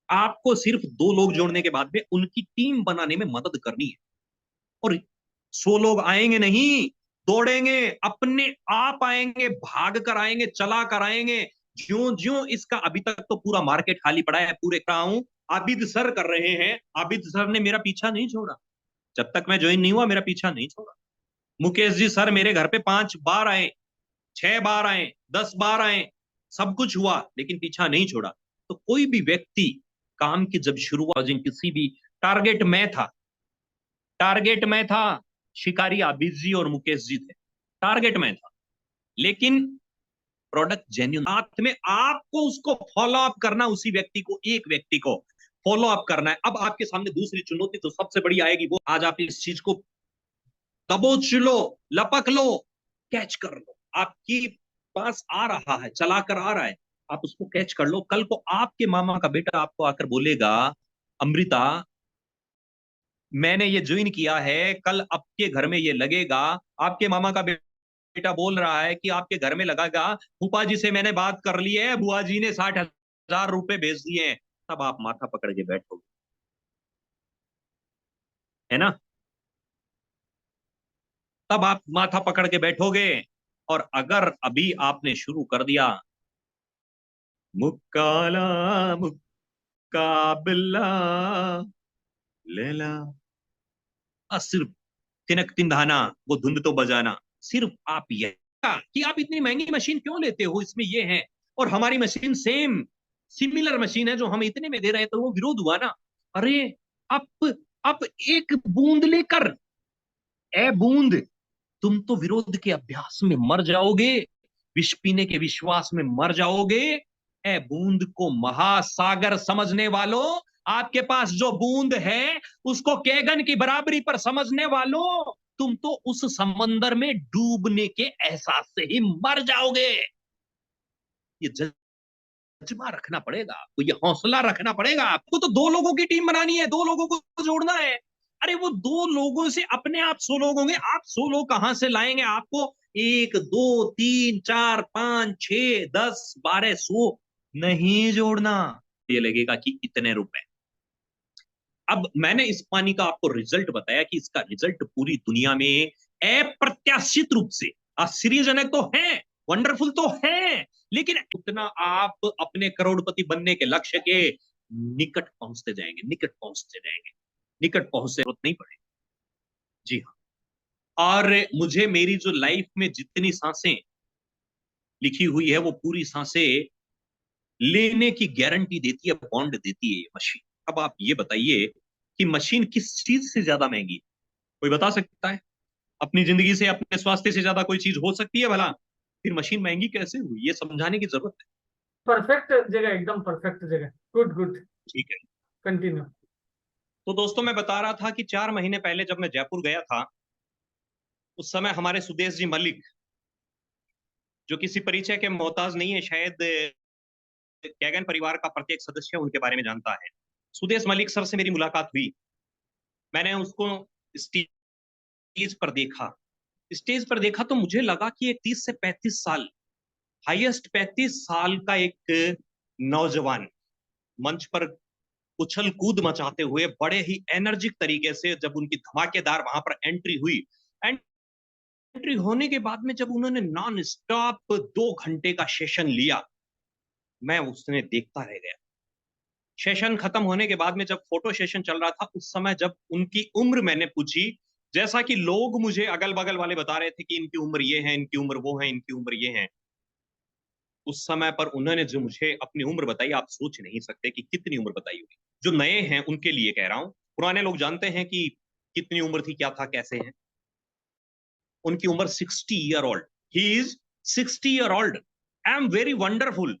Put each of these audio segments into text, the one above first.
आपको सिर्फ 2 लोग जोड़ने के बाद में उनकी टीम बनाने में मदद करनी है। और 100 लोग आएंगे नहीं, दौड़ेंगे, अपने आप आएंगे, भाग कर आएंगे, चला कर आएंगे। ज्यो ज्यो इसका अभी तक तो पूरा मार्केट खाली पड़ा है, पूरे हूं आबिद सर कर रहे हैं। आबिद सर ने मेरा पीछा नहीं छोड़ा, जब तक मैं ज्वाइन नहीं हुआ मेरा पीछा नहीं छोड़ा। मुकेश जी सर मेरे घर पे 5 बार आए, 6 बार आए, 10 बार आए, सब कुछ हुआ, लेकिन पीछा नहीं छोड़ा। तो कोई भी व्यक्ति काम की जब शुरुआत किसी भी टारगेट में था, टारगेट में था, शिकारी आबिद जी और मुकेश जी थे, टारगेट में था। लेकिन प्रोडक्ट जेन्यून हाथ में, आपको उसको फॉलो अप करना, उसी व्यक्ति को, एक व्यक्ति को फॉलो अप करना है। अब आपके सामने दूसरी चुनौती तो सबसे बड़ी आएगी, वो आज आप इस चीज को दबोच लो, लपक लो, कैच कर लो। आपकी पास आ रहा है, चला कर आ रहा है, आप उसको कैच कर लो। कल को आपके मामा का बेटा आपको आकर बोलेगा, अमृता मैंने ये ज्वाइन किया है, कल आपके घर में ये लगेगा। आपके मामा का बेटा बोल रहा है कि आपके घर में लगेगा, फूफा जी से मैंने बात कर ली है, बुआ जी ने 60,000 रुपए भेज दिए हैं। तब आप माथा पकड़ के बैठोगे, है ना? तब आप माथा पकड़ के बैठोगे। और अगर अभी आपने शुरू कर दिया, मुक्काला मुक्काबिल्ला लैला, सिर्फ तिनक तिंधाना, वो धुंध तो बजाना, सिर्फ आप ये कि आप इतनी महंगी मशीन क्यों लेते हो, इसमें ये है, और हमारी मशीन सेम सिमिलर मशीन है जो हम इतने में दे रहे हैं, तो वो विरोध हुआ ना। अरे आप एक बूंद लेकर, ए बूंद, तुम तो विरोध के अभ्यास में मर जाओगे, विष पीने के विश्वास में मर जाओगे। ए बूंद को महासागर समझने वालों, आपके पास जो बूंद है उसको कैगन की बराबरी पर समझने वालों, तुम तो उस समंदर में डूबने के एहसास से ही मर जाओगे। ये जज्बा रखना पड़ेगा आपको, ये हौसला रखना पड़ेगा आपको। तो 2 लोगों की टीम बनानी है, 2 लोगों को जोड़ना है। अरे वो 2 लोगों से अपने आप 100 लोग होंगे। आप 100 लोग कहां से लाएंगे? आपको 1, 2, 3, 4, 5, 6, 10, 12, 100 नहीं जोड़ना। ये लगेगा कि इतने रुपए। अब मैंने इस पानी का आपको रिजल्ट बताया कि इसका रिजल्ट पूरी दुनिया में अप्रत्याशित रूप से आश्चर्यजनक तो है, वंडरफुल तो है, लेकिन उतना आप अपने करोड़पति बनने के लक्ष्य के निकट पहुंचते जाएंगे, निकट पहुंचते जाएंगे, निकट पहुंचते जरूरत नहीं पड़ेगी। जी हाँ। और मुझे मेरी जो लाइफ में जितनी सांसें लिखी हुई है, वो पूरी सांसें लेने की गारंटी देती है, बॉन्ड देती है ये मशीन। अब आप ये बताइए कि मशीन किस चीज से ज्यादा महंगी है? कोई बता सकता है? अपनी जिंदगी से, अपने स्वास्थ्य से ज्यादा कोई चीज हो सकती है भला? फिर मशीन महंगी कैसे हुई, ये समझाने की जरूरत है। परफेक्ट जगह, एकदम परफेक्ट जगह। Good good. ठीक है। कंटिन्यू। तो दोस्तों मैं बता रहा था कि 4 महीने पहले जब मैं जयपुर गया था, उस समय हमारे सुदेश जी मलिक, जो किसी परिचय के मोहताज नहीं है, शायद कैगन परिवार का प्रत्येक सदस्य उनके बारे में जानता है। सुदेश मलिक सर से मेरी मुलाकात हुई। मैंने उसको स्टेज पर देखा, स्टेज पर देखा तो मुझे लगा कि एक 30 से 35 साल, हाईएस्ट 35 साल का एक नौजवान मंच पर उछल कूद मचाते हुए बड़े ही एनर्जिक तरीके से, जब उनकी धमाकेदार वहां पर एंट्री हुई, एंट्री होने के बाद में जब उन्होंने नॉन स्टॉप 2 घंटे का सेशन लिया, मैं उसने देखता रह गया। सेशन खत्म होने के बाद में जब फोटो सेशन चल रहा था, उस समय जब उनकी उम्र मैंने पूछी, जैसा कि लोग मुझे अगल बगल वाले बता रहे थे कि इनकी उम्र ये है, इनकी उम्र वो है, इनकी उम्र ये है, उस समय पर उन्होंने जो मुझे अपनी उम्र बताई, आप सोच नहीं सकते कि कितनी उम्र बताई होगी। जो नए हैं उनके लिए कह रहा हूं, पुराने लोग जानते हैं कि कितनी उम्र थी, क्या था, कैसे है। उनकी उम्र 60 year old, he is 60 year old. I am very wonderful.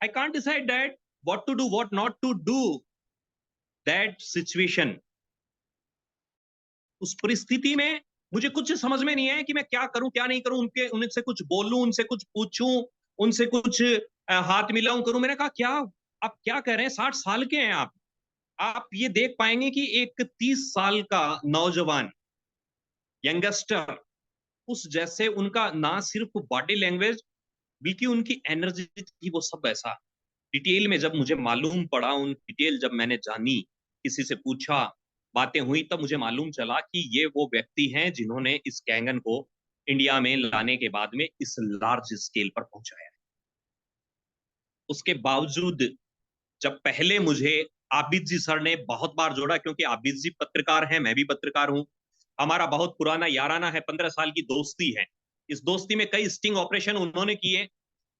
I can't decide that what to do, what not to do, that situation। उस परिस्थिति में मुझे कुछ समझ में नहीं है कि मैं क्या करूं, क्या नहीं करूं। उनसे कुछ बोलूं, उनसे कुछ पूछूं, उनसे कुछ हाथ मिलाऊं करूं। मैंने कहा क्या, आप क्या कह रहे हैं, 60 साल के हैं आप ये देख पाएंगे कि एक 30 साल का नौजवान, यंगस्टर, उस जैसे उनका ना सिर्फ बॉडी लैंग्वेज, बल्कि उनकी एनर्जी थी, वो सब ऐसा। डिटेल में जब मुझे मालूम पड़ा, उन डिटेल जब मैंने जानी, किसी से पूछा, बातें हुई, तब मुझे मालूम चला कि ये वो व्यक्ति हैं जिन्होंने इस कैंगन को इंडिया में लाने के बाद में इस लार्ज स्केल पर पहुंचाया है। उसके बावजूद जब पहले मुझे आबिद जी सर ने बहुत बार जोड़ा, क्योंकि आबिद जी पत्रकार हैं, मैं भी पत्रकार हूं, हमारा बहुत पुराना याराना है, 15 साल की दोस्ती है। इस दोस्ती में कई स्टिंग ऑपरेशन उन्होंने किए,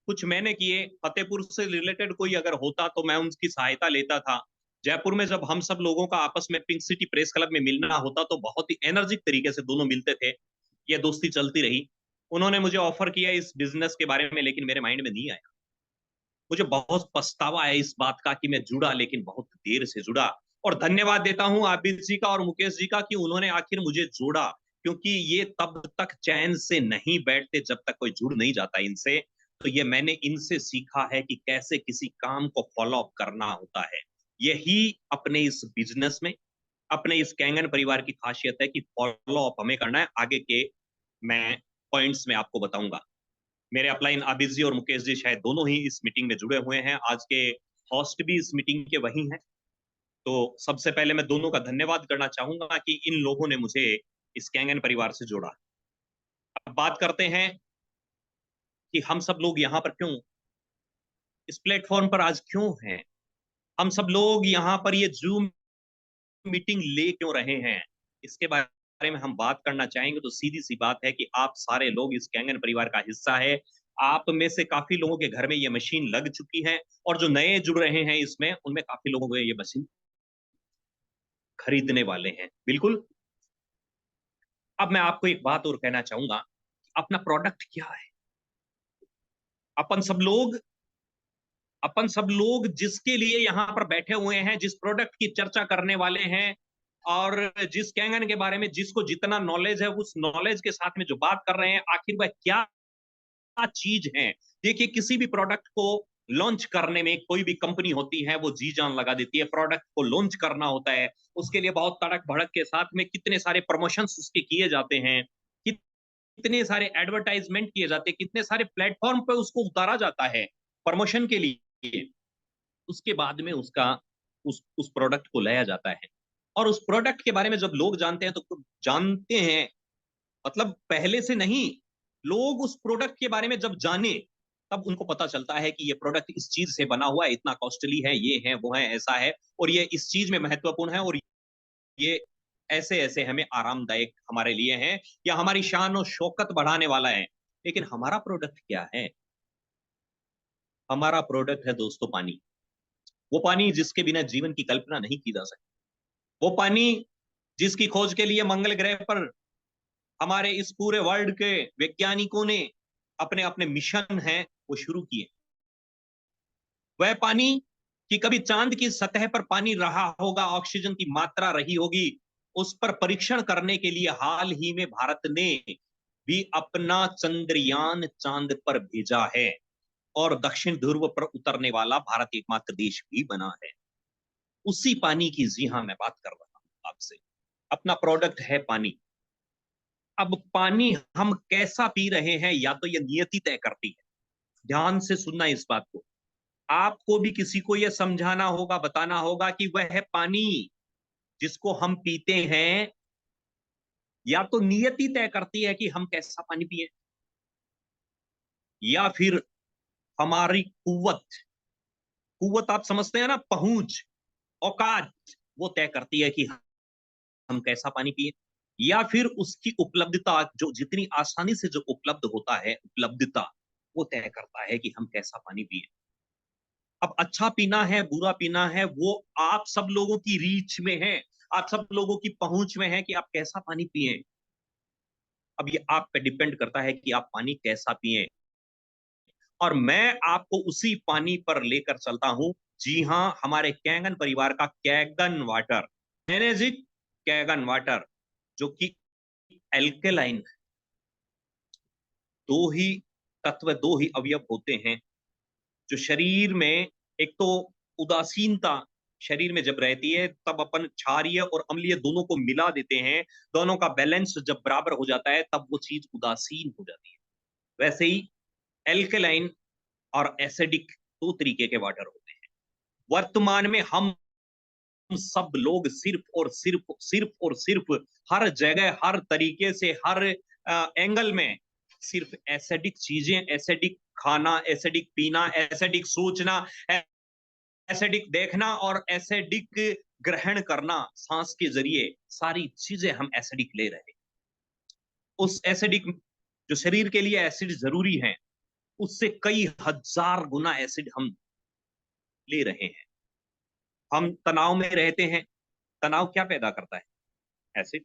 कुछ मैंने किए। फतेहपुर से रिलेटेड कोई अगर होता तो मैं उनकी सहायता लेता था। जयपुर में जब हम सब लोगों का आपस में पिंक सिटी प्रेस क्लब में मिलना होता तो बहुत ही एनर्जिक तरीके से दोनों मिलते थे। ये दोस्ती चलती रही। उन्होंने मुझे ऑफर किया इस बिजनेस के बारे में, लेकिन मेरे माइंड में नहीं आया। मुझे बहुत पछतावा है इस बात का कि मैं जुड़ा, लेकिन बहुत देर से जुड़ा। और धन्यवाद देता हूं आबिद जी का और मुकेश जी का कि उन्होंने आखिर मुझे जोड़ा, क्योंकि ये तब तक चैन से नहीं बैठते जब तक कोई जुड़ नहीं जाता इनसे। तो ये मैंने इनसे सीखा है कि कैसे किसी काम को फॉलो अप करना होता है। यही अपने इस बिजनेस में, अपने इस कैंगन परिवार की खासियत है कि फॉलो अप हमें करना है। आगे के मैं पॉइंट्स में आपको बताऊंगा। मेरे अपलाइन आबिद जी और मुकेश जी शायद दोनों ही इस मीटिंग में जुड़े हुए हैं। आज के होस्ट भी इस मीटिंग के वही हैं। तो सबसे पहले मैं दोनों का धन्यवाद करना चाहूंगा कि इन लोगों ने मुझे इस कैंगन परिवार से जोड़ा। अब बात करते हैं कि हम सब लोग यहाँ पर क्यों, इस प्लेटफॉर्म पर आज क्यों हैं। हम सब लोग यहाँ पर ये जूम मीटिंग ले क्यों रहे हैं, इसके बारे में हम बात करना चाहेंगे। तो सीधी सी बात है कि आप सारे लोग इस कैंगन परिवार का हिस्सा है। आप में से काफी लोगों के घर में ये मशीन लग चुकी है, और जो नए जुड़ रहे हैं इसमें, उनमें काफी लोगों को ये मशीन खरीदने वाले हैं। बिल्कुल। अब मैं आपको एक बात और कहना चाहूंगा, अपना प्रोडक्ट क्या है। अपन सब लोग जिसके लिए यहाँ पर बैठे हुए हैं, जिस प्रोडक्ट की चर्चा करने वाले हैं, और जिस कैंगन के बारे में जिसको जितना नॉलेज है, उस नॉलेज के साथ में जो बात कर रहे हैं, आखिर वह क्या चीज है। देखिए, किसी भी प्रोडक्ट को लॉन्च करने में कोई भी कंपनी होती है, वो जी जान लगा देती है। प्रोडक्ट को लॉन्च करना होता है, उसके लिए बहुत तड़क भड़क के साथ में कितने सारे प्रमोशंस उसके किए जाते हैं, कितने सारे एडवर्टाइजमेंट किए जाते हैं, कितने सारे प्लेटफॉर्म पे उसको उतारा जाता है प्रमोशन के लिए। उसके बाद में उसका उस प्रोडक्ट को लाया जाता है। और उस प्रोडक्ट के बारे में जब लोग जानते हैं तो जानते हैं, मतलब पहले से नहीं, लोग उस प्रोडक्ट के बारे में जब जाने तब उनको पता चलता है कि ये प्रोडक्ट इस चीज से बना हुआ है, इतना कॉस्टली है, ये है, वो है, ऐसा है, और ये इस चीज में महत्वपूर्ण है, और ये ऐसे ऐसे हमें आरामदायक हमारे लिए है, या हमारी शान और शौकत बढ़ाने वाला है। लेकिन हमारा प्रोडक्ट क्या है। हमारा प्रोडक्ट है दोस्तों पानी। वो पानी जिसके बिना जीवन की कल्पना नहीं की जा सकती। वो पानी जिसकी खोज के लिए मंगल ग्रह पर हमारे इस पूरे वर्ल्ड के वैज्ञानिकों ने अपने अपने मिशन हैं वो शुरू किए। वह पानी कि कभी चांद की सतह पर पानी रहा होगा, ऑक्सीजन की मात्रा रही होगी, उस पर परीक्षण करने के लिए हाल ही में भारत ने भी अपना चंद्रयान चांद पर भेजा है, और दक्षिण ध्रुव पर उतरने वाला भारत एकमात्र देश भी बना है। उसी पानी की, जी हां, मैं बात कर रहा हूं आपसे। अपना प्रोडक्ट है पानी। अब पानी हम कैसा पी रहे हैं, या तो ये नियति तय करती है। ध्यान से सुनना इस बात को। आपको भी किसी को यह समझाना होगा, बताना होगा कि वह है पानी जिसको हम पीते हैं, या तो नियति तय करती है कि हम कैसा पानी पिए, या फिर हमारी कुव्वत। कुव्वत आप समझते हैं ना, पहुंच, औकात, वो तय करती है कि हम कैसा पानी पिए। या फिर उसकी उपलब्धता, जो जितनी आसानी से जो उपलब्ध होता है, उपलब्धता, वो तय करता है कि हम कैसा पानी पिए। अब अच्छा पीना है, बुरा पीना है, वो आप सब लोगों की रीच में है, आप सब लोगों की पहुंच में है कि आप कैसा पानी पिए। अब ये आप पे डिपेंड करता है कि आप पानी कैसा पिए। और मैं आपको उसी पानी पर लेकर चलता हूं। जी हां, हमारे कैंगन परिवार का कैगन वाटर, एनर्जिक कैगन वाटर, जो कि एल्केलाइन। दो ही तत्व, दो ही अवयव होते हैं जो शरीर में, एक तो उदासीनता शरीर में जब रहती है तब अपन क्षारीय और अम्लीय दोनों को मिला देते हैं। दोनों का बैलेंस जब बराबर हो जाता है तब वो चीज उदासीन हो जाती है। वैसे ही एल्केलाइन और एसिडिक दो तरीके के वाटर होते हैं। वर्तमान में हम सब लोग सिर्फ और सिर्फ सिर्फ और सिर्फ हर जगह, हर तरीके से, हर एंगल में सिर्फ एसिडिक चीजें, एसिडिक खाना, एसिडिक पीना, एसिडिक सोचना, एसिडिक देखना और एसिडिक ग्रहण करना, सांस के जरिए सारी चीजें हम एसिडिक ले रहे हैं। उस एसिडिक जो शरीर के लिए एसिड जरूरी है, उससे कई हजार गुना एसिड हम ले रहे हैं। हम तनाव में रहते हैं, तनाव क्या पैदा करता है? एसिड।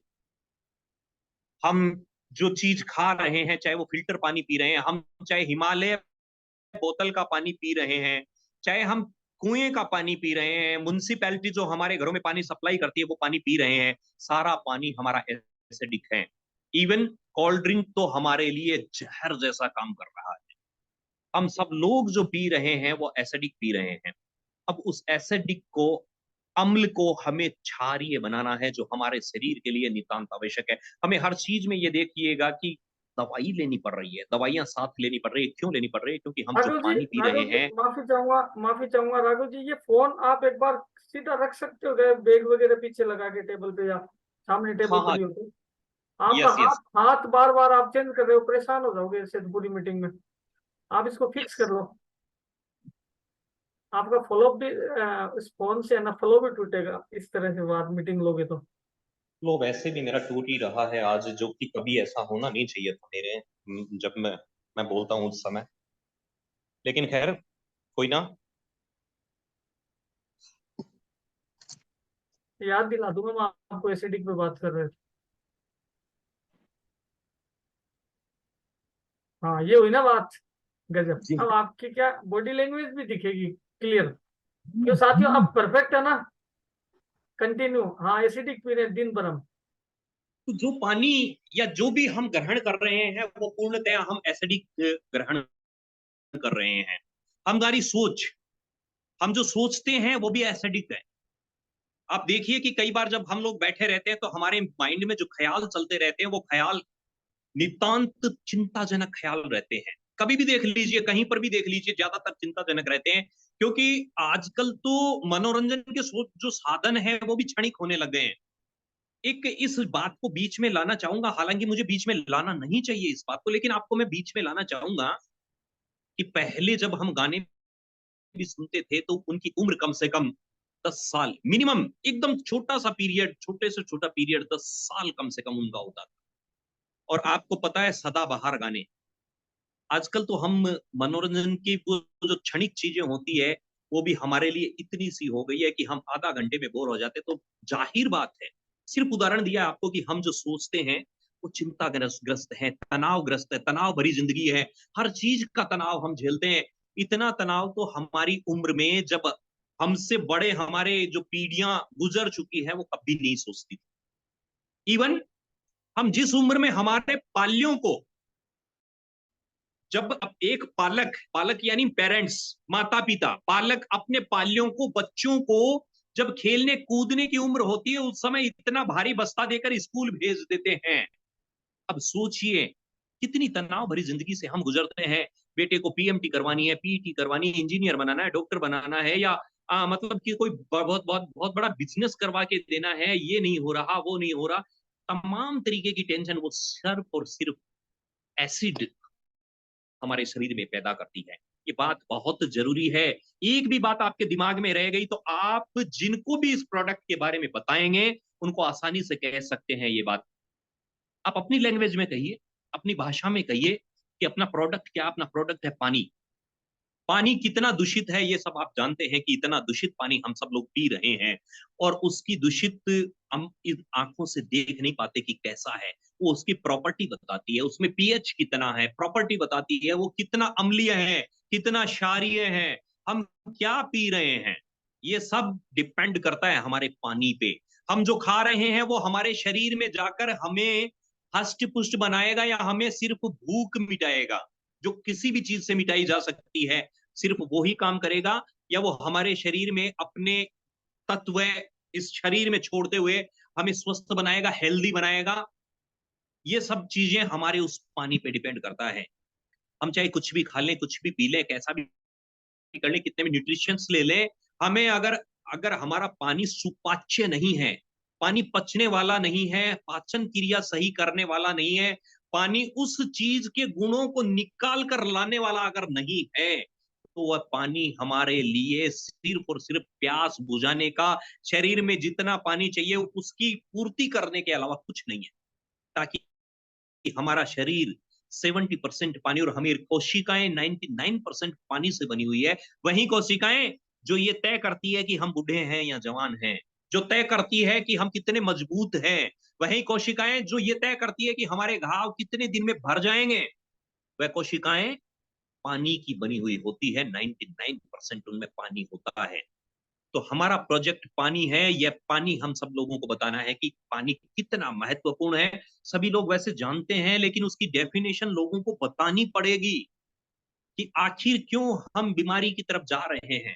हम जो चीज खा रहे हैं, चाहे वो फिल्टर पानी पी रहे हैं, हम चाहे हिमालय बोतल का पानी पी रहे हैं, चाहे हम कुएं का पानी पी रहे हैं, म्युनिसिपैलिटी जो हमारे घरों में पानी सप्लाई करती है वो पानी पी रहे हैं, सारा पानी हमारा एसिडिक है। इवन कोल्ड ड्रिंक तो हमारे लिए जहर जैसा काम कर रहा है। हम सब लोग जो पी रहे हैं वो एसिडिक पी रहे हैं। अब उस एसिडिक को, अम्ल को हमें क्षारीय बनाना है, जो हमारे शरीर के लिए नितांत आवश्यक है। हमें हर चीज में ये देखिएगा कि दवाई लेनी पड़ रही है, दवाइयां साथ लेनी पड़ रही है। क्यों लेनी पड़ रही है? क्योंकि हम जो पानी पी रहे हैं। माफी चाहूंगा राघव जी, ये फोन आप एक बार सीधा रख सकते हो क्या? बैग वगैरह पीछे लगा के टेबल पे, या सामने टेबल हाँ हाँ, पड़ी हो तो आपका यस यस, हाथ बार बार आप चेंज कर रहे हो, परेशान हो जाओगे इससे पूरी मीटिंग में। आप इसको फिक्स यस। कर लो। आपका फ्लो भी इस फोन से है ना, फ्लो भी टूटेगा इस तरह से बात मीटिंग लोगे तो। लो, वैसे भी मेरा टूट ही रहा है आज, जो कि कभी ऐसा होना नहीं चाहिए था मेरे, जब मैं बोलता हूँ उस समय। लेकिन खैर, कोई ना। याद दिला दूंगा मैं आपको, एसिडिक पे बात कर रहे थे। हाँ, ये हुई ना बात। गजब। जी। अब आपकी क्या बॉडी लैंग्वेज भी दिखेगी क्लियर। क्यों साथियों, अब परफेक्ट है ना? कंटिन्यू। हाँ, एसिडिक पी रहे हैं दिन भर हम। तो जो पानी या जो भी हम ग्रहण कर रहे हैं वो पूर्णतया हम एसिडिक ग्रहण कर रहे हैं। हमारी सोच, हम जो सोचते हैं वो भी एसिडिक है। आप देखिए कि कई बार जब हम लोग बैठे रहते हैं तो हमारे माइंड में जो ख्याल चलते रहते हैं वो ख्याल नितांत चिंताजनक ख्याल रहते हैं। कभी भी देख लीजिए, कहीं पर भी देख लीजिए, ज्यादातर चिंताजनक रहते हैं। क्योंकि आजकल तो मनोरंजन के जो साधन है वो भी क्षणिक होने लग गए हैं। एक इस बात को बीच में लाना चाहूंगा, हालांकि मुझे बीच में लाना नहीं चाहिए इस बात को, लेकिन आपको मैं बीच में लाना चाहूंगा कि पहले जब हम गाने भी सुनते थे तो उनकी उम्र कम से कम 10 साल मिनिमम, एकदम छोटा सा पीरियड, छोटे से छोटा पीरियड 10 साल कम से कम उनका होता था। और आपको पता है, सदाबहार गाने। आजकल तो हम मनोरंजन की वो जो क्षणिक चीजें होती है वो भी हमारे लिए इतनी सी हो गई है कि हम आधा घंटे में बोर हो जाते। तो जाहिर बात है, सिर्फ उदाहरण दिया आपको कि हम जो सोचते हैं वो चिंताग्रस्त है, तनावग्रस्त है, तनाव भरी जिंदगी है, हर चीज का तनाव हम झेलते हैं। इतना तनाव तो हमारी उम्र में, जब हमसे बड़े हमारे जो पीढ़ियां गुजर चुकी है, वो कभी नहीं सोचती थी। इवन हम जिस उम्र में हमारे पाल्यों को, जब एक पालक, पालक यानी पेरेंट्स, माता पिता, पालक अपने पाल्यों को, बच्चों को जब खेलने कूदने की उम्र होती है, उस समय इतना भारी बस्ता देकर स्कूल भेज देते हैं। अब सोचिए कितनी तनाव भरी जिंदगी से हम गुजरते हैं। बेटे को पीएमटी करवानी है, पीटी करवानी है, इंजीनियर बनाना है, डॉक्टर बनाना है, या मतलब कि कोई बहुत बहुत बहुत बड़ा बिजनेस करवा के देना है, ये नहीं हो रहा, वो नहीं हो रहा। तमाम तरीके की टेंशन वो सिर्फ और सिर्फ एसिड हमारे शरीर में पैदा करती है। ये बात बहुत जरूरी है। एक भी बात आपके दिमाग में रह गई तो आप जिनको भी इस प्रोडक्ट के बारे में बताएंगे उनको आसानी से कह सकते हैं ये बात। आप अपनी लैंग्वेज में कहिए, अपनी भाषा में कहिए कि अपना प्रोडक्ट क्या? अपना प्रोडक्ट है पानी। पानी कितना दूषित है ये सब आप जानते हैं कि इतना दूषित पानी हम सब लोग पी रहे हैं, और उसकी दूषित हम इस आंखों से देख नहीं पाते कि कैसा है। वो उसकी प्रॉपर्टी बताती है, उसमें पीएच कितना है, प्रॉपर्टी बताती है, वो कितना अम्लीय है, कितना क्षारीय है, हम क्या पी रहे हैं। ये सब डिपेंड करता है हमारे पानी पे। हम जो खा रहे हैं वो हमारे शरीर में जाकर हमें हष्ट पुष्ट बनाएगा या हमें सिर्फ भूख मिटाएगा, जो किसी भी चीज से मिटाई जा सकती है, सिर्फ वो ही काम करेगा, या वो हमारे शरीर में अपने तत्व इस शरीर में छोड़ते हुए हमें स्वस्थ बनाएगा, हेल्दी बनाएगा। ये सब चीजें हमारे उस पानी पे डिपेंड करता है। हम चाहे कुछ भी खा लें, कुछ भी पी लें, कैसा भी कर लें, कितने भी न्यूट्रिशंस ले लें, हमें अगर अगर हमारा पानी सुपाच्य नहीं है, पानी पचने वाला नहीं है, पाचन क्रिया सही करने वाला नहीं है, पानी उस चीज के गुणों को निकाल कर लाने वाला अगर नहीं है, तो वह पानी हमारे लिए सिर्फ और सिर्फ प्यास बुझाने का, शरीर में जितना पानी चाहिए उसकी पूर्ति करने के अलावा कुछ नहीं है। ताकि हमारा शरीर 70% पानी, और हमें कोशिकाएं 99% पानी से बनी हुई है। वही कोशिकाएं जो ये तय करती है कि हम बूढ़े हैं या जवान हैं, जो तय करती है कि हम कितने मजबूत हैं, वही कोशिकाएं जो ये तय करती है कि हमारे घाव कितने दिन में भर जाएंगे, वह कोशिकाएं पानी की बनी हुई होती है। 99% उनमें पानी होता है। तो हमारा प्रोजेक्ट पानी है। यह पानी हम सब लोगों को बताना है कि पानी कितना महत्वपूर्ण है। सभी लोग वैसे जानते हैं, लेकिन उसकी डेफिनेशन लोगों को बतानी पड़ेगी कि आखिर क्यों हम बीमारी की तरफ जा रहे हैं,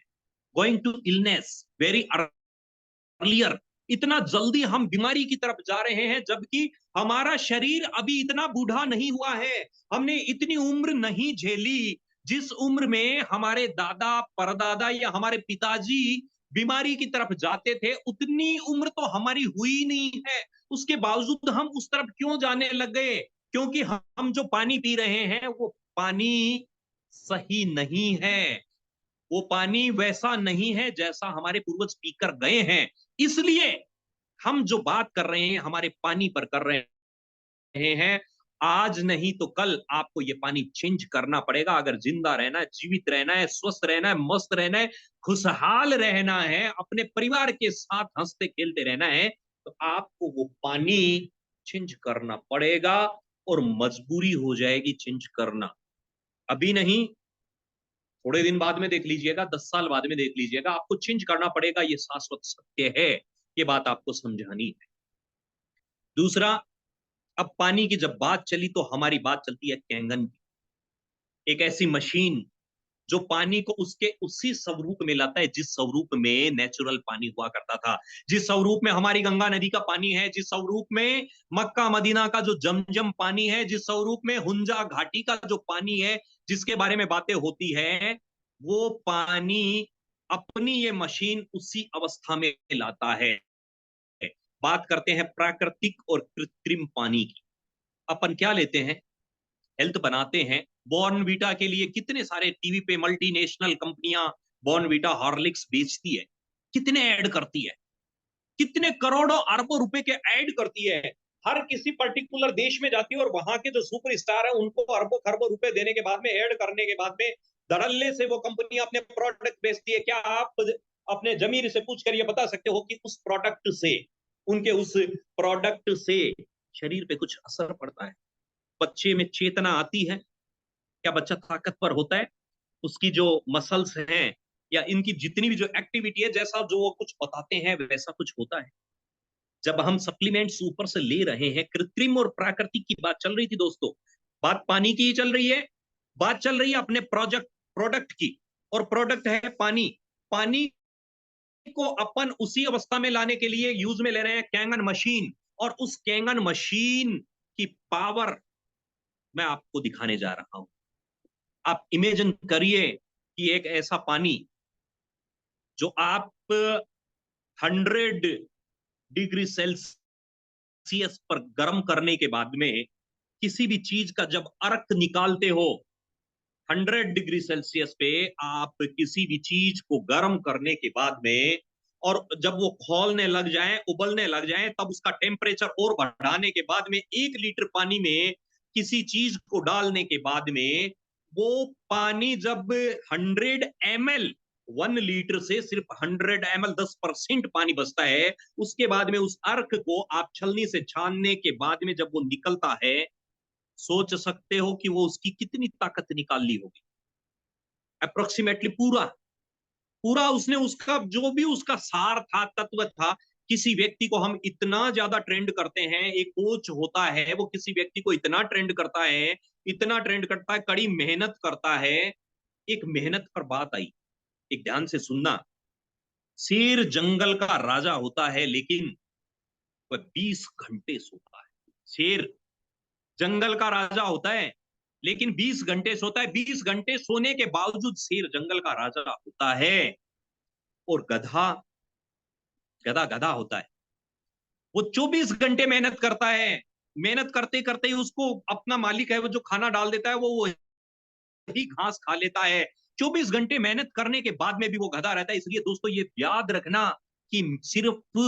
going to illness very earlier. इतना जल्दी हम बीमारी की तरफ जा रहे हैं, जबकि हमारा शरीर अभी इतना बूढ़ा नहीं हुआ है। हमने इतनी उम्र नहीं झेली जिस उम्र में हमारे दादा परदादा या हमारे पिताजी बीमारी की तरफ जाते थे, उतनी उम्र तो हमारी हुई नहीं है। उसके बावजूद हम उस तरफ क्यों जाने लग गए? क्योंकि हम जो पानी पी रहे हैं वो पानी सही नहीं है। वो पानी वैसा नहीं है जैसा हमारे पूर्वज पीकर गए हैं। इसलिए हम जो बात कर रहे हैं हमारे पानी पर कर रहे हैं। आज नहीं तो कल आपको ये पानी चेंज करना पड़ेगा। अगर जिंदा रहना है, जीवित रहना है, स्वस्थ रहना है, मस्त रहना है, खुशहाल रहना है, अपने परिवार के साथ हंसते खेलते रहना है, तो आपको वो पानी चेंज करना पड़ेगा। और मजबूरी हो जाएगी चेंज करना। अभी नहीं, थोड़े दिन बाद में देख लीजिएगा, 10 साल बाद में देख लीजिएगा, आपको चेंज करना पड़ेगा। ये शाश्वत सत्य है। ये बात आपको समझानी है। दूसरा, अब पानी की जब बात चली तो हमारी बात चलती है कैंगन की। एक ऐसी मशीन जो पानी को उसके उसी स्वरूप में लाता है जिस स्वरूप में नेचुरल पानी हुआ करता था, जिस स्वरूप में हमारी गंगा नदी का पानी है, जिस स्वरूप में मक्का मदीना का जो जमजम पानी है, जिस स्वरूप में हुंजा घाटी का जो पानी है, जिसके बारे में बातें होती है, वो पानी अपनी ये मशीन उसी अवस्था में लाता है। बात करते हैं प्राकृतिक और कृत्रिम पानी की। अपन क्या लेते हैं? हेल्थ बनाते हैं। बॉर्नवीटा के लिए कितने सारे टीवी पे मल्टीनेशनल कंपनियां बॉर्नवीटा हॉर्लिक्स बेचती है, कितने ऐड करती है, कितने करोड़ों अरबों रुपए के ऐड करती है। हर किसी पर्टिकुलर देश में जाती है और वहां के जो सुपरस्टार है उनको अरबों खरबों रुपए देने के बाद में, ऐड करने के बाद में, धड़ल्ले से वो कंपनी अपने प्रोडक्ट बेचती है। क्या आप अपने जमीर से पूछ कर ये बता सकते हो कि उस प्रोडक्ट से, उनके उस प्रोडक्ट से शरीर पे कुछ असर पड़ता है? बच्चे में चेतना आती है? क्या बच्चा ताकतवर होता है? उसकी जो मसल्स हैं या इनकी जितनी भी जो एक्टिविटी है, जैसा जो वो कुछ बताते हैं वैसा कुछ होता है? जब हम सप्लीमेंट्स ऊपर से ले रहे हैं, कृत्रिम और प्राकृतिक की बात चल रही थी दोस्तों, बात पानी की ही चल रही है। बात चल रही है अपने प्रोडक्ट की, और प्रोडक्ट है पानी। पानी को अपन उसी अवस्था में लाने के लिए यूज में ले रहे हैं कैंगन मशीन। और उस कैंगन मशीन की पावर मैं आपको दिखाने जा रहा हूं। आप इमेजिन करिए कि एक ऐसा पानी जो आप 100 डिग्री सेल्सियस पर गर्म करने के बाद में किसी भी चीज का जब अर्क निकालते हो, 100 डिग्री सेल्सियस पे आप किसी भी चीज को गर्म करने के बाद में, और जब वो खौलने लग जाए, उबलने लग जाए, तब उसका टेम्परेचर और बढ़ाने के बाद में 1 लीटर पानी में किसी चीज को डालने के बाद में, वो पानी जब 100 ml, 1 लीटर से सिर्फ 100 ml 10% पानी बचता है। उसके बाद में उस अर्क को आप छलनी से छानने के बाद में जब वो निकलता है, सोच सकते हो कि वो उसकी कितनी ताकत निकाल ली होगी। अप्रोक्सीमेटली पूरा पूरा उसने उसका जो भी उसका सार था, तत्व था। किसी व्यक्ति को हम इतना ज्यादा ट्रेंड करते हैं, एक कोच होता है वो किसी व्यक्ति को इतना ट्रेंड करता है, इतना ट्रेंड करता है, कड़ी मेहनत करता है। एक मेहनत पर बात आई, एक ध्यान से सुनना। शेर जंगल का राजा होता है, लेकिन वह 20 घंटे सोता है। शेर जंगल का राजा होता है, लेकिन 20 घंटे सोता है। 20 घंटे सोने के बावजूद शेर जंगल का राजा होता है। और गधा गधा गधा होता है, वो 24 घंटे मेहनत करता है, मेहनत करते करते ही उसको अपना मालिक है वो जो खाना डाल देता है, वो ही घास खा लेता है। 24 घंटे मेहनत करने के बाद में भी वो गधा रहता है। इसलिए दोस्तों ये याद रखना कि सिर्फ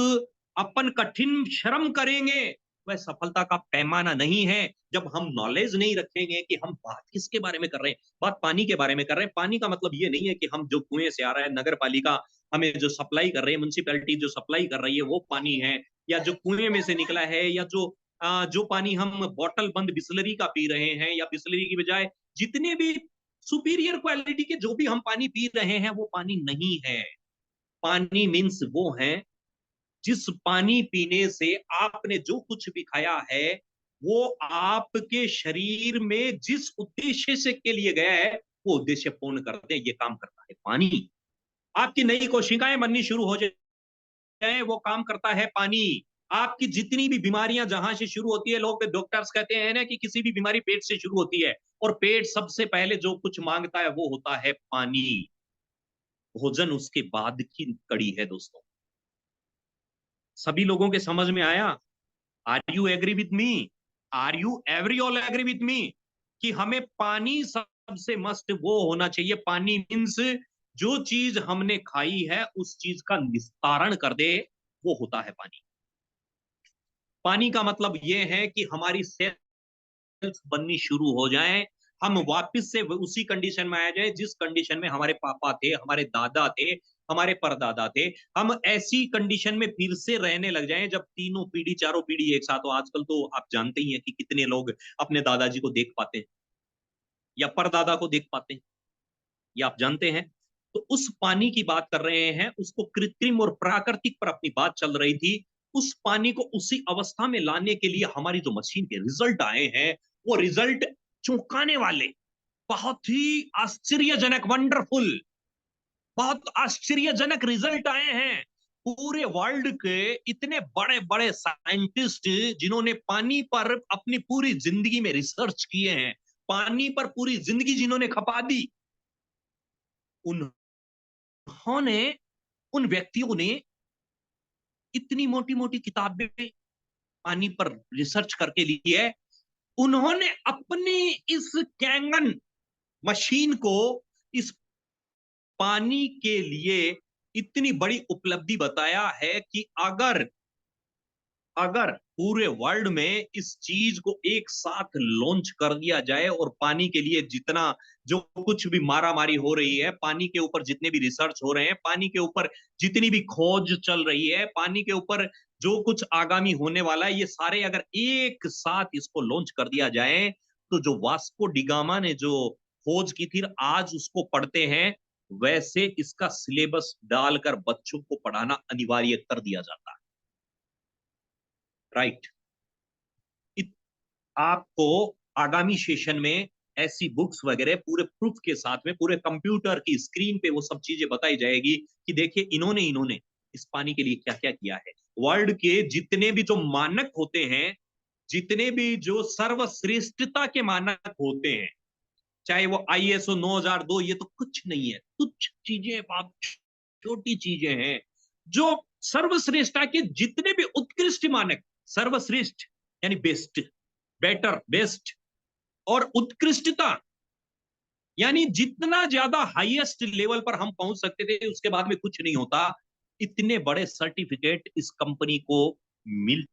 अपन कठिन श्रम करेंगे वह सफलता का पैमाना नहीं है। जब हम नॉलेज नहीं रखेंगे कि हम बात किसके बारे में कर रहे हैं, बात पानी के बारे में कर रहे हैं। पानी का मतलब ये नहीं है कि हम जो कुएं से आ रहा है, नगर पालिका हमें जो सप्लाई कर रही है, म्यूनसिपैलिटी जो सप्लाई कर रही है वो पानी है, या जो कुएं में से निकला है, या जो पानी हम बॉटल बंद बिस्लरी का पी रहे हैं, या बिस्लरी की बजाय जितने भी सुपीरियर क्वालिटी के जो भी हम पानी पी रहे हैं वो पानी नहीं है। पानी मीन्स वो है जिस पानी पीने से आपने जो कुछ भी खाया है वो आपके शरीर में जिस उद्देश्य से के लिए गया है वो उद्देश्य पूर्ण करते हैं, ये काम करता है पानी। आपकी नई कोशिकाएं बननी शुरू हो जाए, वो काम करता है पानी। आपकी जितनी भी बीमारियां जहां से शुरू होती है, लोग डॉक्टर्स कहते हैं ना कि किसी भी बीमारी पेट से शुरू होती है, और पेट सबसे पहले जो कुछ मांगता है वो होता है पानी। भोजन उसके बाद की कड़ी है दोस्तों। सभी लोगों के समझ में आया? Are you agree with me? Are you every all agree with me कि हमें पानी सबसे मस्ट वो होना चाहिए। पानी मीन्स जो चीज हमने खाई है उस चीज का निस्तारण कर दे, वो होता है पानी। पानी का मतलब ये है कि हमारी सेल्स बननी शुरू हो जाए, हम वापस से उसी कंडीशन में आ जाए जिस कंडीशन में हमारे पापा थे, हमारे दादा थे, हमारे परदादा थे। हम ऐसी कंडीशन में फिर से रहने लग जाएं जब तीनों पीढ़ी चारों पीढ़ी एक साथ हो। आजकल तो आप जानते ही हैं कि कितने लोग अपने दादाजी को देख पाते हैं या परदादा को देख पाते हैं, ये आप जानते हैं। तो उस पानी की बात कर रहे हैं, उसको कृत्रिम और प्राकृतिक पर अपनी बात चल रही थी। उस पानी को उसी अवस्था में लाने के लिए हमारी जो मशीन के रिजल्ट आए हैं वो रिजल्ट चौंकाने वाले, बहुत ही आश्चर्यजनक, वंडरफुल, बहुत आश्चर्यजनक रिजल्ट आए हैं। पूरे वर्ल्ड के इतने बड़े बड़े साइंटिस्ट जिन्होंने पानी पर अपनी पूरी जिंदगी में रिसर्च किए हैं, पानी पर पूरी जिंदगी जिन्होंने खपा दी, उन्होंने, उन व्यक्तियों ने इतनी मोटी मोटी किताबें पानी पर रिसर्च करके ली है। उन्होंने अपनी इस कैंगन मशीन को इस पानी के लिए इतनी बड़ी उपलब्धि बताया है कि अगर अगर पूरे वर्ल्ड में इस चीज को एक साथ लॉन्च कर दिया जाए और पानी के लिए जितना जो कुछ भी मारामारी हो रही है, पानी के ऊपर जितने भी रिसर्च हो रहे हैं, पानी के ऊपर जितनी भी खोज चल रही है, पानी के ऊपर जो कुछ आगामी होने वाला है, ये सारे अगर एक साथ इसको लॉन्च कर दिया जाए तो जो वास्को डिगामा ने जो खोज की थी आज उसको पढ़ते हैं, वैसे इसका सिलेबस डालकर बच्चों को पढ़ाना अनिवार्य कर दिया जाता है। राइट। आपको आगामी सेशन में ऐसी बुक्स वगैरह पूरे प्रूफ के साथ में पूरे कंप्यूटर की स्क्रीन पे वो सब चीजें बताई जाएगी कि देखिए इन्होंने इन्होंने इस पानी के लिए क्या क्या किया है। वर्ल्ड के जितने भी जो मानक होते हैं, जितने भी जो सर्वश्रेष्ठता के मानक होते हैं, चाहे वो ISO 9002, ये तो कुछ नहीं है, कुछ चीजें बात छोटी चीजें हैं। जो सर्वश्रेष्ठता के जितने भी उत्कृष्ट मानक, सर्वश्रेष्ठ यानी बेस्ट, बेटर, बेस्ट, और उत्कृष्टता यानी जितना ज्यादा हाईएस्ट लेवल पर हम पहुंच सकते थे उसके बाद में कुछ नहीं होता। इतने बड़े सर्टिफिकेट इस कंपनी को मिल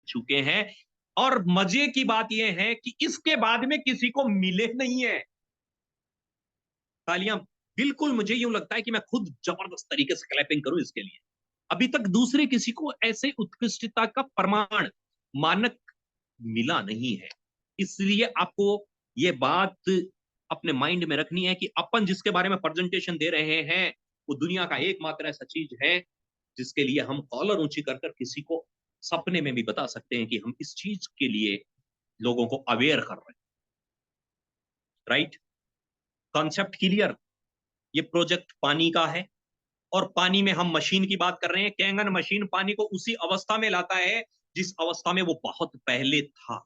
चुके हैं, और मजे की बात यह है कि इसके बाद में किसी को मिले नहीं है। तालियां, बिल्कुल मुझे यूं लगता है कि मैं खुद जबरदस्त तरीके से क्लैपिंग करूं इसके लिए। अभी तक दूसरे किसी को ऐसे उत्कृष्टता का प्रमाण, मानक मिला नहीं है। इसलिए आपको ये बात अपने माइंड में रखनी है कि अपन जिसके बारे में प्रेजेंटेशन दे रहे हैं वो दुनिया का एकमात्र ऐसा चीज है जिसके लिए हम कॉलर ऊंची कर कर किसी को सपने में भी बता सकते हैं कि हम इस चीज के लिए लोगों को अवेयर कर रहे हैं। राइट? Concept clear? ये प्रोजेक्ट पानी का है और पानी में हम मशीन की बात कर रहे हैं। कैंगन मशीन पानी को उसी अवस्था में लाता है जिस अवस्था में वो बहुत पहले था।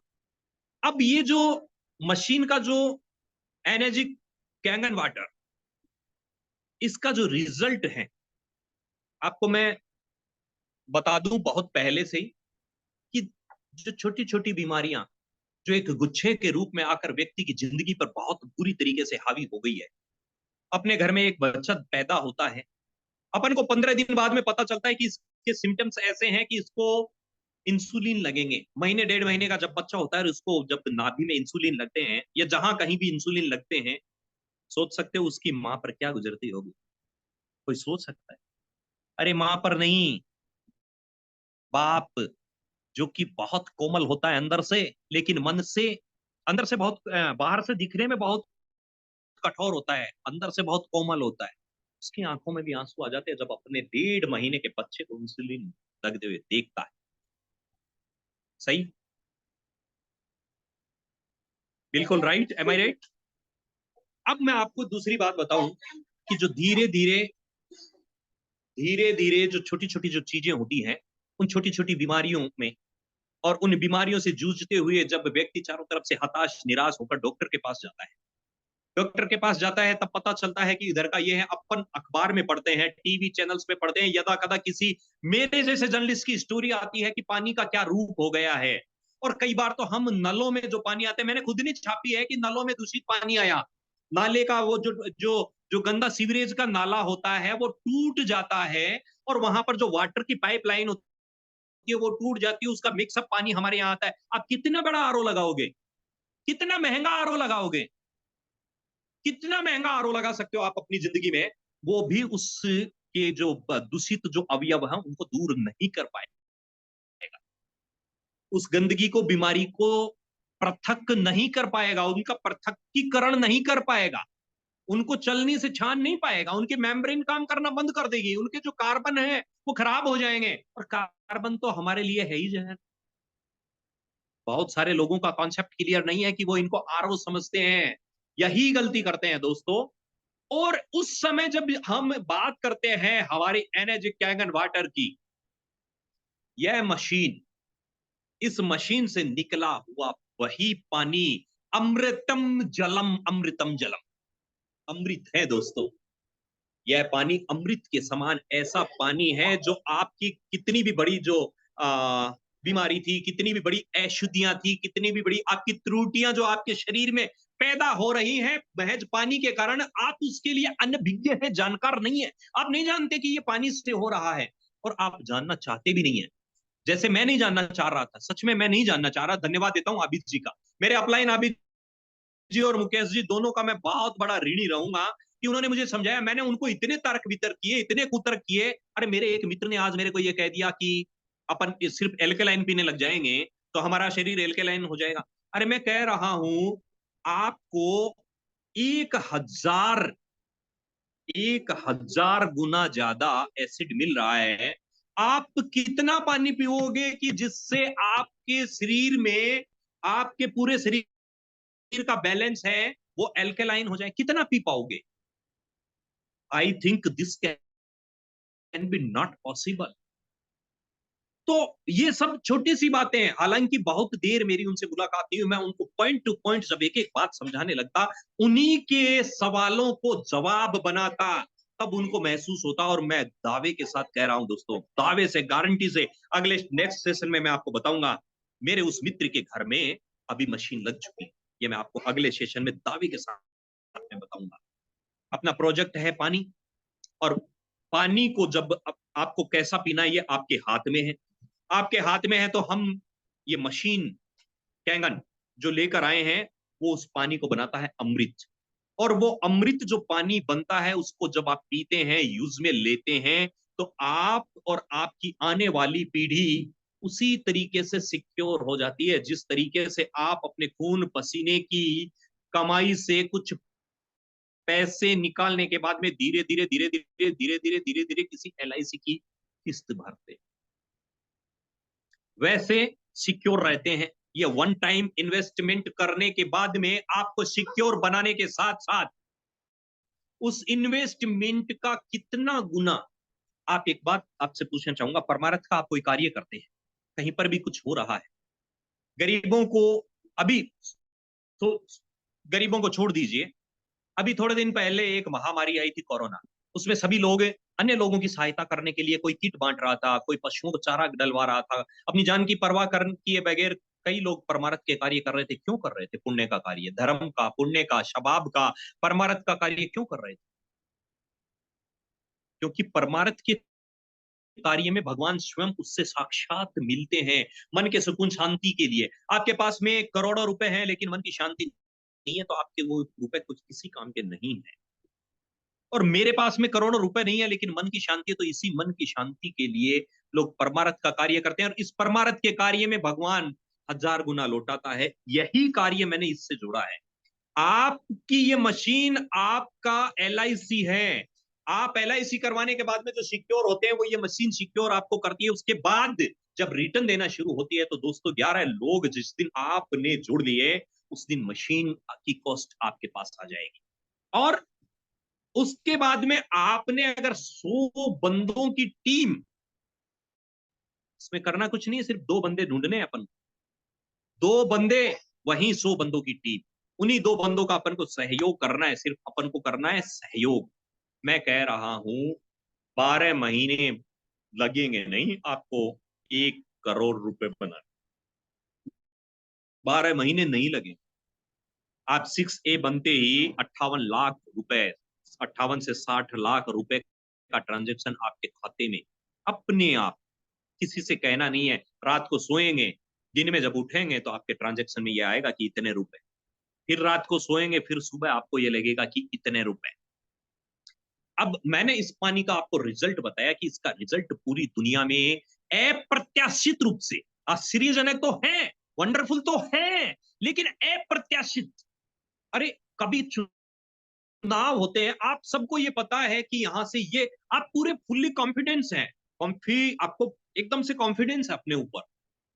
अब ये जो मशीन का जो एनर्जी कैंगन वाटर, इसका जो रिजल्ट है आपको मैं बता दूं बहुत पहले से ही कि जो छोटी छोटी बीमारियां जो एक गुच्छे के रूप में आकर व्यक्ति की जिंदगी पर बहुत बुरी तरीके से हावी हो गई है। अपने घर में एक बच्चा पैदा होता है, अपन को 15 दिन बाद में पता चलता है कि इसके सिम्टम्स ऐसे हैं कि इसको इंसुलिन लगेंगे। महीने 1.5 महीने का जब बच्चा होता है और उसको जब नाभि में इंसुलिन लगते हैं या जहां कहीं भी इंसुलिन लगते हैं, सोच सकते हो उसकी मां पर क्या गुजरती होगी? कोई सोच सकता है? अरे मां पर नहीं, बाप जो कि बहुत कोमल होता है अंदर से, लेकिन मन से अंदर से बहुत बाहर से दिखने में बहुत कठोर होता है, अंदर से बहुत कोमल होता है। उसकी आंखों में भी आंसू आ जाते हैं जब अपने 1.5 महीने के बच्चे को इंसुलिन लगते हुए देखता है। सही? बिल्कुल राइट। एम आई राइट? अब मैं आपको दूसरी बात बताऊं कि जो धीरे धीरे धीरे धीरे जो छोटी छोटी जो चीजें होती हैं, उन छोटी छोटी बीमारियों में और उन बीमारियों से जूझते हुए जब व्यक्ति चारों तरफ से हताश निराश होकर डॉक्टर के पास जाता है, डॉक्टर के पास जाता है, तब पता चलता है कि इधर का ये है। अपन अखबार में पढ़ते हैं, टीवी चैनल्स पे पढ़ते हैं, यदा कदा किसी मेरे जैसे जर्नलिस्ट की स्टोरी आती है कि पानी का क्या रूप हो गया है। और कई बार तो हम नलों में जो पानी आते हैं, मैंने खुद ने छापी है कि नलों में दूषित पानी आया, नाले का वो जो जो जो गंदा सीवरेज का नाला होता है वो टूट जाता है, और वहां पर जो वाटर की पाइपलाइन होती है वो टूट जाती है, उसका मिक्सअप पानी हमारे यहाँ आता है। आप कितना बड़ा आरओ लगाओगे? कितना महंगा आरओ लगाओगे? कितना महंगा आरओ लगा सकते हो आप अपनी जिंदगी में? वो भी उसके जो दूषित जो अवयव हैं उनको दूर नहीं कर पाएगा, उस गंदगी को, बीमारी को पृथक नहीं कर पाएगा, उनका पृथकीकरण नहीं कर पाएगा, उनको चलनी से छान नहीं पाएगा, उनके मेम्ब्रेन काम करना बंद कर देगी, उनके जो कार्बन है वो खराब हो जाएंगे। और कार्बन तो हमारे लिए है ही जहर। बहुत सारे लोगों का कॉन्सेप्ट क्लियर नहीं है कि वो इनको आरओ समझते हैं, यही गलती करते हैं दोस्तों। और उस समय जब हम बात करते हैं हमारी एनर्जी कैंगन वाटर की, यह मशीन, इस मशीन से निकला हुआ वही पानी अमृतम जलम, अमृतम जलम, अमृत है दोस्तों। यह पानी अमृत के समान ऐसा पानी है जो आपकी कितनी भी बड़ी जो बीमारी थी, कितनी भी बड़ी अशुद्धियां थी, कितनी भी बड़ी आपकी त्रुटियां जो आपके शरीर में पैदा हो रही हैं महज पानी के कारण, आप उसके लिए अनभिज्ञ है, जानकार नहीं है। आप नहीं जानते कि ये पानी से हो रहा है, और आप जानना चाहते भी नहीं है। जैसे मैं नहीं जानना चाह रहा था, सच में मैं नहीं जानना चाह रहा। धन्यवाद देता हूं आबिद जी का, मेरे अपलाइन आबिद जी और मुकेश जी दोनों का मैं बहुत बड़ा ऋणी रहूंगा कि उन्होंने मुझे समझाया। मैंने उनको इतने तर्क वितर्क किए, इतने कुतर्क किए। अरे मेरे एक मित्र ने आज मेरे को ये कह दिया कि अपन सिर्फ एल्केलाइन पीने लग जाएंगे तो हमारा शरीर एल्केलाइन हो जाएगा। अरे मैं कह रहा हूं आपको 1000 1000 गुना ज्यादा एसिड मिल रहा है। आप कितना पानी पियोगे कि जिससे आपके शरीर में, आपके पूरे शरीर का बैलेंस है वो एल्केलाइन हो जाए? कितना पी पाओगे? I think this can be not possible. तो ये सब छोटी सी बातें हैं, हालांकि बहुत देर मेरी उनसे मुलाकात नहीं हुई, मैं उनको पॉइंट टू पॉइंट जब एक एक बात समझाने लगता, उन्हीं के सवालों को जवाब बनाता, तब उनको महसूस होता। और मैं दावे के साथ कह रहा हूं दोस्तों, दावे से, गारंटी से, अगले नेक्स्ट सेशन में मैं आपको बताऊंगा मेरे उस मित्र के घर में अभी मशीन लग चुकी है। ये मैं आपको अगले सेशन में दावे के साथ में बताऊंगा। अपना प्रोजेक्ट है पानी, और पानी को जब आपको कैसा पीना है ये आपके हाथ में है। आपके हाथ में है तो हम ये मशीन कैंगन जो लेकर आए हैं वो उस पानी को बनाता है अमृत। और वो अमृत जो पानी बनता है उसको जब आप पीते हैं, यूज में लेते हैं, तो आप और आपकी आने वाली पीढ़ी उसी तरीके से सिक्योर हो जाती है जिस तरीके से आप अपने खून पसीने की कमाई से कुछ पैसे निकालने के बाद में धीरे धीरे धीरे धीरे धीरे धीरे धीरे धीरे किसी एलआईसी की किस्त भरते, वैसे सिक्योर रहते हैं। ये वन टाइम इन्वेस्टमेंट करने के बाद में आपको सिक्योर बनाने के साथ साथ उस इन्वेस्टमेंट का कितना गुना। आप एक बात आपसे पूछना चाहूंगा, परमार्थ का आप कोई कार्य करते हैं, कहीं पर भी कुछ हो रहा है, गरीबों को, अभी तो गरीबों को छोड़ दीजिए, अभी थोड़े दिन पहले एक महामारी आई थी कोरोना, उसमें सभी लोग अन्य लोगों की सहायता करने के लिए कोई किट बांट रहा था, कोई पशुओं को चारा डलवा रहा था, अपनी जान की परवाह किए बगैर कई लोग परमार्थ के कार्य कर रहे थे। क्यों कर रहे थे? पुण्य का कार्य, धर्म का, पुण्य का, शबाब का, परमार्थ का कार्य क्यों कर रहे थे? क्योंकि परमार्थ के कार्य में भगवान स्वयं उससे साक्षात मिलते हैं, मन के सुकून शांति के लिए। आपके पास में करोड़ों रुपए हैं लेकिन मन की शांति नहीं है, तो आपके वो रुपए कुछ किसी काम के नहीं है। और मेरे पास में करोड़ों रुपए नहीं है लेकिन मन की शांति है, तो इसी मन की शांति के लिए लोग परमार्थ का कार्य करते हैं, और इस परमार्थ के कार्य में भगवान 1000 गुना लौटाता है। यही कार्य मैंने इससे जोड़ा है। आपकी ये मशीन आपका LIC है। आप LIC करवाने के बाद में जो सिक्योर होते हैं, वो ये मशीन सिक्योर आपको करती है। उसके बाद जब रिटर्न देना शुरू होती है, तो दोस्तों 11 लोग जिस दिन आपने जोड़ लिए, उस दिन मशीन की कॉस्ट आपके पास आ जाएगी। और उसके बाद में आपने अगर 100 बंदों की टीम, इसमें करना कुछ नहीं है, सिर्फ 2 बंदे ढूंढने हैं अपन, 2 बंदे, वहीं 100 बंदों की टीम, उन्हीं 2 बंदों का अपन को सहयोग करना है, सिर्फ अपन को करना है सहयोग। मैं कह रहा हूं 12 महीने लगेंगे नहीं आपको 1 करोड़ रुपए बनाने, 12 महीने नहीं लगेंगे। आप 6A बनते ही 58 लाख रुपए, 58 से 60 लाख रुपए का ट्रांजेक्शन आपके खाते में अपने आप, किसी से कहना नहीं है। रात को सोएंगे, दिन में जब उठेंगे तो आपके ट्रांजेक्शन में ये आएगा कि इतने रुपए, फिर रात को सोएंगे, फिर सुबह आपको ये लगेगा कि इतने रुपए। अब मैंने इस पानी का आपको रिजल्ट बताया कि इसका रिजल्ट पूरी दुनिया में अप्रत्याशित रूप से आश्चर्यजनक तो है, वंडरफुल तो है, लेकिन अप्रत्याशित। अरे कभी चुनाव होते हैं, आप सबको ये पता है कि यहां से ये, आप पूरे फुल्ली कॉन्फिडेंस हैं, आपको एकदम से कॉन्फिडेंस है अपने ऊपर,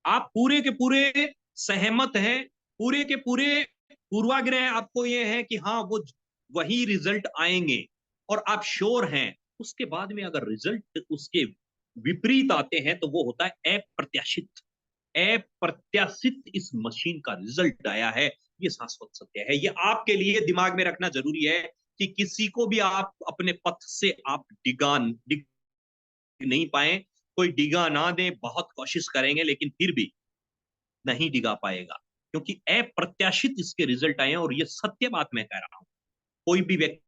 आप पूरे के पूरे सहमत हैं, पूरे के पूरे पूर्वाग्रह आपको ये है कि हाँ वो वही रिजल्ट आएंगे, और आप श्योर हैं। उसके बाद में अगर रिजल्ट उसके विपरीत आते हैं, तो वो होता है अप्रत्याशित। अप्रत्याशित इस मशीन का रिजल्ट आया है, ये शाश्वत सत्य है। ये आपके लिए दिमाग में रखना जरूरी है कि किसी को भी आप अपने पथ से आप डिग नहीं पाए, कोई डिगा ना दे, बहुत कोशिश करेंगे लेकिन फिर भी नहीं डिगा पाएगा, क्योंकि अप्रत्याशित इसके रिजल्ट आए हैं। और ये सत्य बात मैं कह रहा हूं। कोई भी व्यक्ति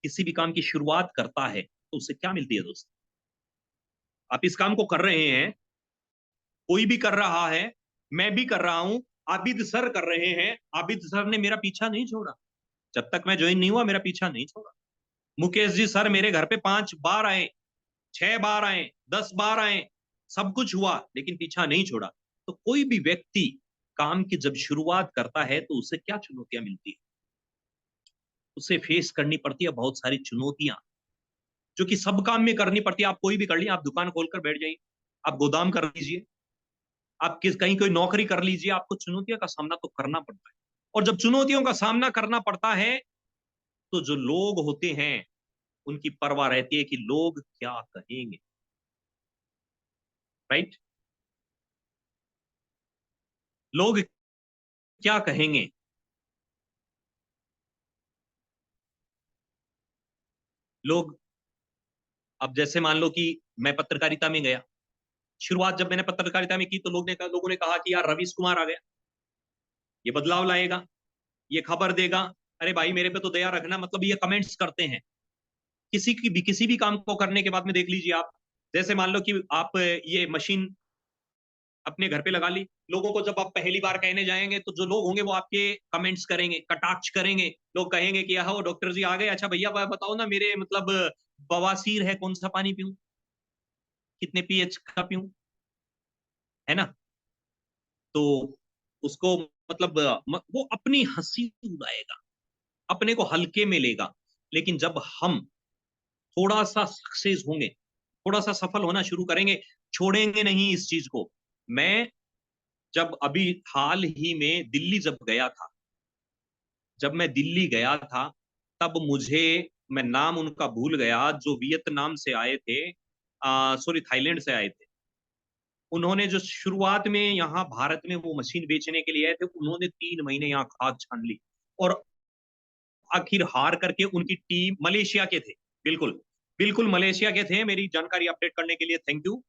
किसी भी काम की शुरुआत करता है तो उसे क्या मिलती है दोस्त? आप इस काम को कर रहे हैं, कोई भी कर रहा है, मैं भी कर रहा हूं, आबिद सर कर रहे हैं, आबिद सर ने मेरा पीछा नहीं छोड़ा, जब तक मैं ज्वाइन नहीं हुआ मेरा पीछा नहीं छोड़ा। मुकेश जी सर मेरे घर पे 5 बार आए, 6 बार आए, 10 बार आए, सब कुछ हुआ, लेकिन पीछा नहीं छोड़ा। तो कोई भी व्यक्ति काम की जब शुरुआत करता है तो उसे क्या चुनौतियां मिलती है? उसे फेस करनी पड़ती है बहुत सारी चुनौतियां, जो कि सब काम में करनी पड़ती है। आप कोई भी कर लीजिए, आप दुकान खोलकर बैठ जाइए, आप गोदाम कर लीजिए, आप कहीं कोई नौकरी कर लीजिए, आपको चुनौतियों का सामना तो करना पड़ता है। और जब चुनौतियों का सामना करना पड़ता है, तो जो लोग होते हैं उनकी परवाह रहती है कि लोग क्या कहेंगे, राइट? लोग क्या कहेंगे। लोग, अब जैसे मान लो कि मैं पत्रकारिता में गया, शुरुआत जब मैंने पत्रकारिता में की तो लोगों ने कहा कि यार रवीश कुमार आ गया, ये बदलाव लाएगा, ये खबर देगा। अरे भाई मेरे पे तो दया रखना, मतलब ये कमेंट्स करते हैं किसी भी काम को करने के बाद में। देख लीजिए आप, जैसे मान लो कि आप ये मशीन अपने घर पे लगा ली, लोगों को जब आप पहली बार कहने जाएंगे तो जो लोग होंगे वो आपके कमेंट्स करेंगे, कटाक्ष करेंगे। लोग कहेंगे कि हाँ वो डॉक्टर जी आ गए, अच्छा भैया बताओ ना, मेरे मतलब बवासीर है, कौन सा पानी पीऊं, कितने pH का पीऊं, है ना? तो उसको मतलब वो अपनी हंसी उड़ाएगा, अपने को हल्के में लेगा। लेकिन जब हम थोड़ा सा सक्सेस होंगे, थोड़ा सा सफल होना शुरू करेंगे, छोड़ेंगे नहीं इस चीज को। मैं जब अभी हाल ही में दिल्ली जब गया था, जब मैं दिल्ली गया था, तब मुझे, मैं नाम उनका भूल गया, जो वियतनाम से आए थे, सॉरी थाईलैंड से आए थे, उन्होंने जो शुरुआत में यहाँ भारत में वो मशीन बेचने के लिए आए थे, उन्होंने 3 महीने यहाँ खाद छान ली, और आखिर हार करके उनकी टीम, मलेशिया के थे, बिल्कुल बिल्कुल मलेशिया के थे। मेरी जानकारी अपडेट करने के लिए थैंक यू।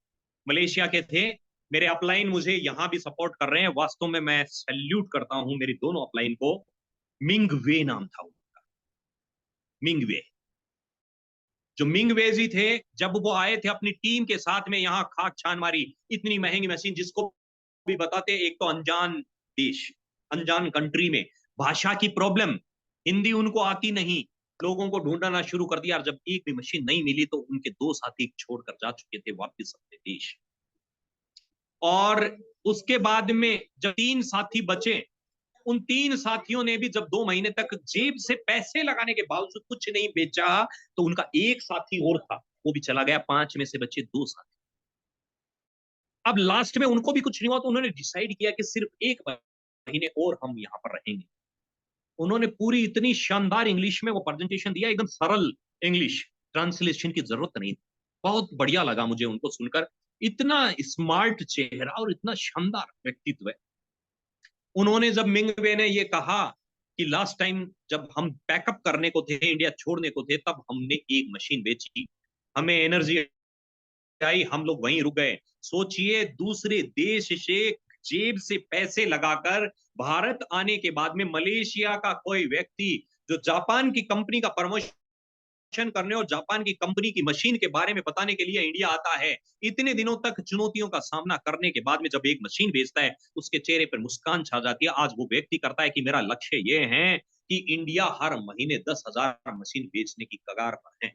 मलेशिया के थे। मेरे अपलाइन मुझे यहां भी सपोर्ट कर रहे हैं। वास्तव में मैं सैल्यूट करता हूं मेरी दोनों अपलाइन को। मिंग वे नाम था उनका, मिंग वे। जो मिंग वेजी थे, जब वो आए थे अपनी टीम के साथ में, यहां खाक छान मारी। इतनी महंगी मशीन, जिसको भी बताते, एक तो अनजान देश, अनजान कंट्री में, भाषा की प्रॉब्लम, हिंदी उनको आती नहीं, लोगों को ढूंढना शुरू कर दिया। और जब एक भी मशीन नहीं मिली तो उनके दो साथी छोड़कर जा चुके थे वापस अपने देश। और उसके बाद में जब तीन साथी बचे, उन तीन साथियों ने भी जब 2 महीने तक जेब से पैसे लगाने के बावजूद कुछ नहीं बेचा, तो उनका एक साथी और था, वो भी चला गया। 5 में से बचे 2 साथी। अब लास्ट में उनको भी कुछ नहीं हुआ, तो उन्होंने डिसाइड किया कि सिर्फ 1 महीने और हम यहां पर रहेंगे। उन्होंने पूरी इतनी शानदार इंग्लिश में वो प्रेजेंटेशन दिया, एकदम सरल इंग्लिश, ट्रांसलेशन की जरूरत नहीं। बहुत बढ़िया लगा मुझे उनको सुनकर। इतना स्मार्ट चेहरा और इतना शानदार व्यक्तित्व है। उन्होंने, जब मिंगवे ने ये कहा कि लास्ट टाइम जब हम पैकअप करने को थे, इंडिया छोड़ने को थे, तब हमने एक मशीन बेची, हमें एनर्जी आई, हम लोग वहीं रुक गए। सोचिए, दूसरे देश से जेब से पैसे लगाकर भारत आने के बाद में मलेशिया का कोई व्यक्ति जो जापान की कंपनी का प्रमोशन करने और जापान की कंपनी की मशीन के बारे में बताने के लिए इंडिया आता है, इतने दिनों तक चुनौतियों का सामना करने के बाद में जब एक मशीन बेचता है, उसके चेहरे पर मुस्कान छा जाती है। आज वो व्यक्ति करता है कि मेरा लक्ष्य ये है कि इंडिया हर महीने 10,000 मशीन बेचने की कगार पर है।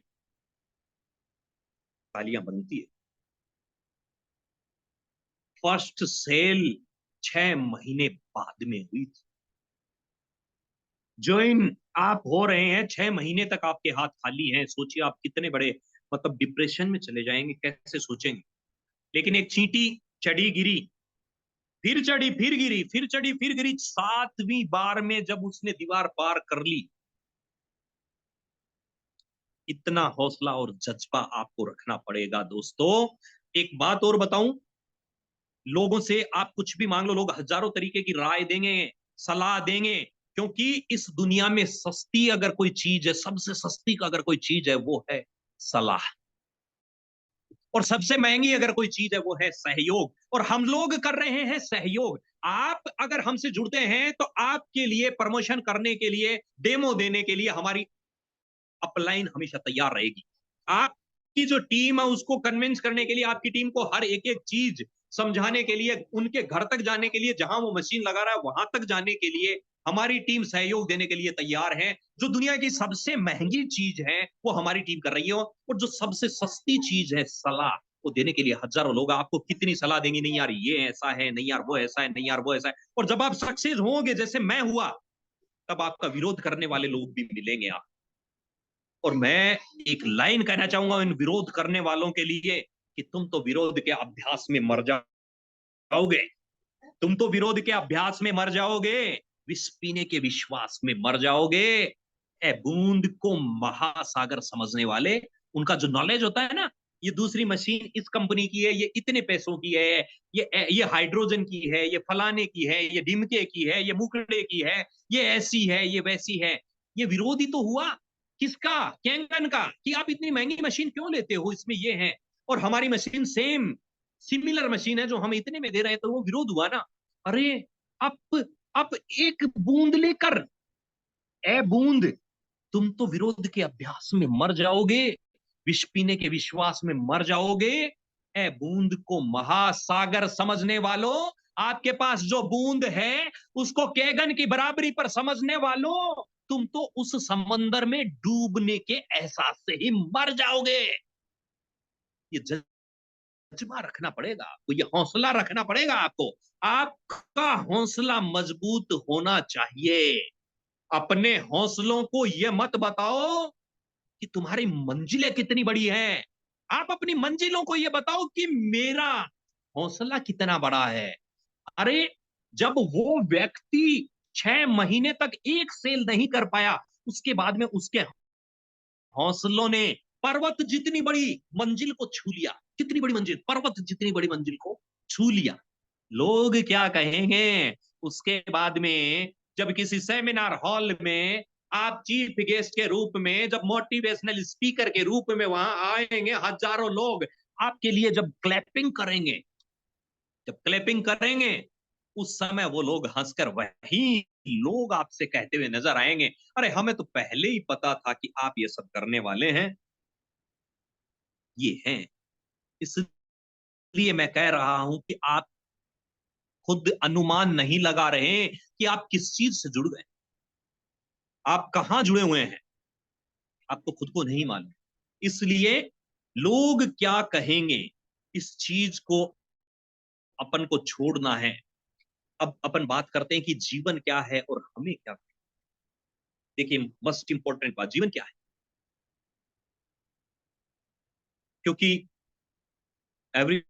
तालियां बनती है। फर्स्ट सेल 6 महीने बाद में हुई थी। ज्वाइन आप हो रहे हैं, 6 महीने तक आपके हाथ खाली हैं। सोचिए आप कितने बड़े, मतलब डिप्रेशन में चले जाएंगे, कैसे सोचेंगे। लेकिन एक चींटी चढ़ी गिरी, फिर चढ़ी फिर गिरी, फिर चढ़ी फिर गिरी। 7वीं बार में जब उसने दीवार पार कर ली, इतना हौसला और जज्बा आपको रखना पड़ेगा दोस्तों। एक बात और बताऊं, लोगों से आप कुछ भी मांग लो, लोग हजारों तरीके की राय देंगे, सलाह देंगे। क्योंकि इस दुनिया में सस्ती अगर कोई चीज है, सबसे सस्ती का अगर कोई चीज है, वो है सलाह। और सबसे महंगी अगर कोई चीज है, वो है सहयोग। और हम लोग कर रहे हैं सहयोग। आप अगर हमसे जुड़ते हैं तो आपके लिए प्रमोशन करने के लिए, डेमो देने के लिए हमारी अपलाइन हमेशा तैयार रहेगी। आपकी जो टीम है उसको कन्विंस करने के लिए, आपकी टीम को हर एक एक चीज समझाने के लिए, उनके घर तक जाने के लिए, जहां वो मशीन लगा रहा है वहां तक जाने के लिए हमारी टीम सहयोग देने के लिए तैयार है। जो दुनिया की सबसे महंगी चीज है वो हमारी टीम कर रही है, और जो सबसे सस्ती चीज है सलाह, वो देने के लिए हजारों लोग आपको कितनी सलाह देंगे, नहीं यार ये ऐसा है, नहीं यार वो ऐसा है, नहीं यार वो ऐसा है। और जब आप सक्सेस होंगे, जैसे मैं हुआ, तब आपका विरोध करने वाले लोग भी मिलेंगे आप। और मैं एक लाइन कहना चाहूंगा इन विरोध करने वालों के लिए, कि तुम तो विरोध के अभ्यास में मर जाओगे, तुम तो विरोध के अभ्यास में मर जाओगे, विष पीने के विश्वास में मर जाओगे। ए बूंद को महासागर समझने वाले, उनका जो नॉलेज होता है ना, ये दूसरी मशीन इस कंपनी की है, ये इतने पैसों की है, ये हाइड्रोजन की है, ये फलाने की है, ये डिमके की है, ये मुकड़े की है, ये ऐसी है, ये वैसी है। ये विरोधी तो हुआ किसका? कैंगन का, कि आप इतनी महंगी मशीन क्यों लेते हो, इसमें ये है। और हमारी मशीन सेम सिमिलर मशीन है जो हम इतने में दे रहे हैं, तो वो विरोध हुआ ना। अरे अब एक बूंद लेकर, ए बूंद, तुम तो विरोध के अभ्यास में मर जाओगे, विष पीने के विश्वास में मर जाओगे। ए बूंद को महासागर समझने वालों, आपके पास जो बूंद है उसको कैगन की बराबरी पर समझने वालों, तुम तो उस समंदर में डूबने के एहसास से ही मर जाओगे। ये जज्बा रखना पड़ेगा आपको, ये हौसला रखना पड़ेगा आपको। आपका हौसला मजबूत होना चाहिए। अपने हौसलों को ये मत बताओ कि तुम्हारी मंजिलें कितनी बड़ी हैं, आप अपनी मंजिलों को ये बताओ कि मेरा हौसला कितना बड़ा है। अरे, जब वो व्यक्ति 6 महीने तक एक सेल नहीं कर पाया, उसके बाद में उसके हौसलों ने पर्वत जितनी बड़ी मंजिल को छू लिया। कितनी बड़ी मंजिल? पर्वत जितनी बड़ी मंजिल को छू लिया। लोग क्या कहेंगे उसके बाद में, जब किसी सेमिनार हॉल में आप चीफ गेस्ट के रूप में, जब मोटिवेशनल स्पीकर के रूप में वहां आएंगे, हजारों लोग आपके लिए जब क्लैपिंग करेंगे, उस समय वो लोग हंसकर वही लोग आपसे कहते हुए नजर आएंगे, अरे हमें तो पहले ही पता था कि आप ये सब करने वाले हैं। ये हैं, इसलिए मैं कह रहा हूं कि आप खुद अनुमान नहीं लगा रहे कि आप किस चीज से जुड़ गए, आप कहां जुड़े हुए हैं, आपको खुद को नहीं मालूम। इसलिए लोग क्या कहेंगे, इस चीज को अपन को छोड़ना है। अब अपन बात करते हैं कि जीवन क्या है और हमें क्या। देखिए, मोस्ट इंपॉर्टेंट बात, जीवन क्या है, क्योंकि एवरी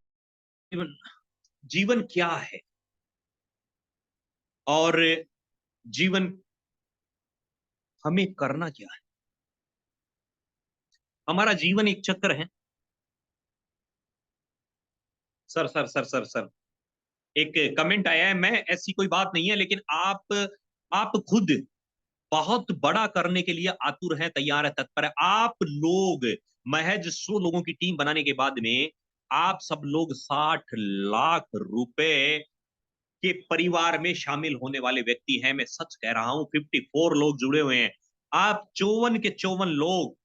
जीवन क्या है और जीवन हमें करना क्या है। हमारा जीवन एक चक्र है। Sir sir sir sir sir एक कमेंट आया है, मैं ऐसी कोई बात नहीं है, लेकिन आप खुद बहुत बड़ा करने के लिए आतुर हैं, तैयार है, तत्पर है। आप लोग महज 100 लोगों की टीम बनाने के बाद में आप सब लोग 60 लाख रुपए के परिवार में शामिल होने वाले व्यक्ति हैं। मैं सच कह रहा हूं, 54 लोग जुड़े हुए हैं। आप 54 के 54 लोग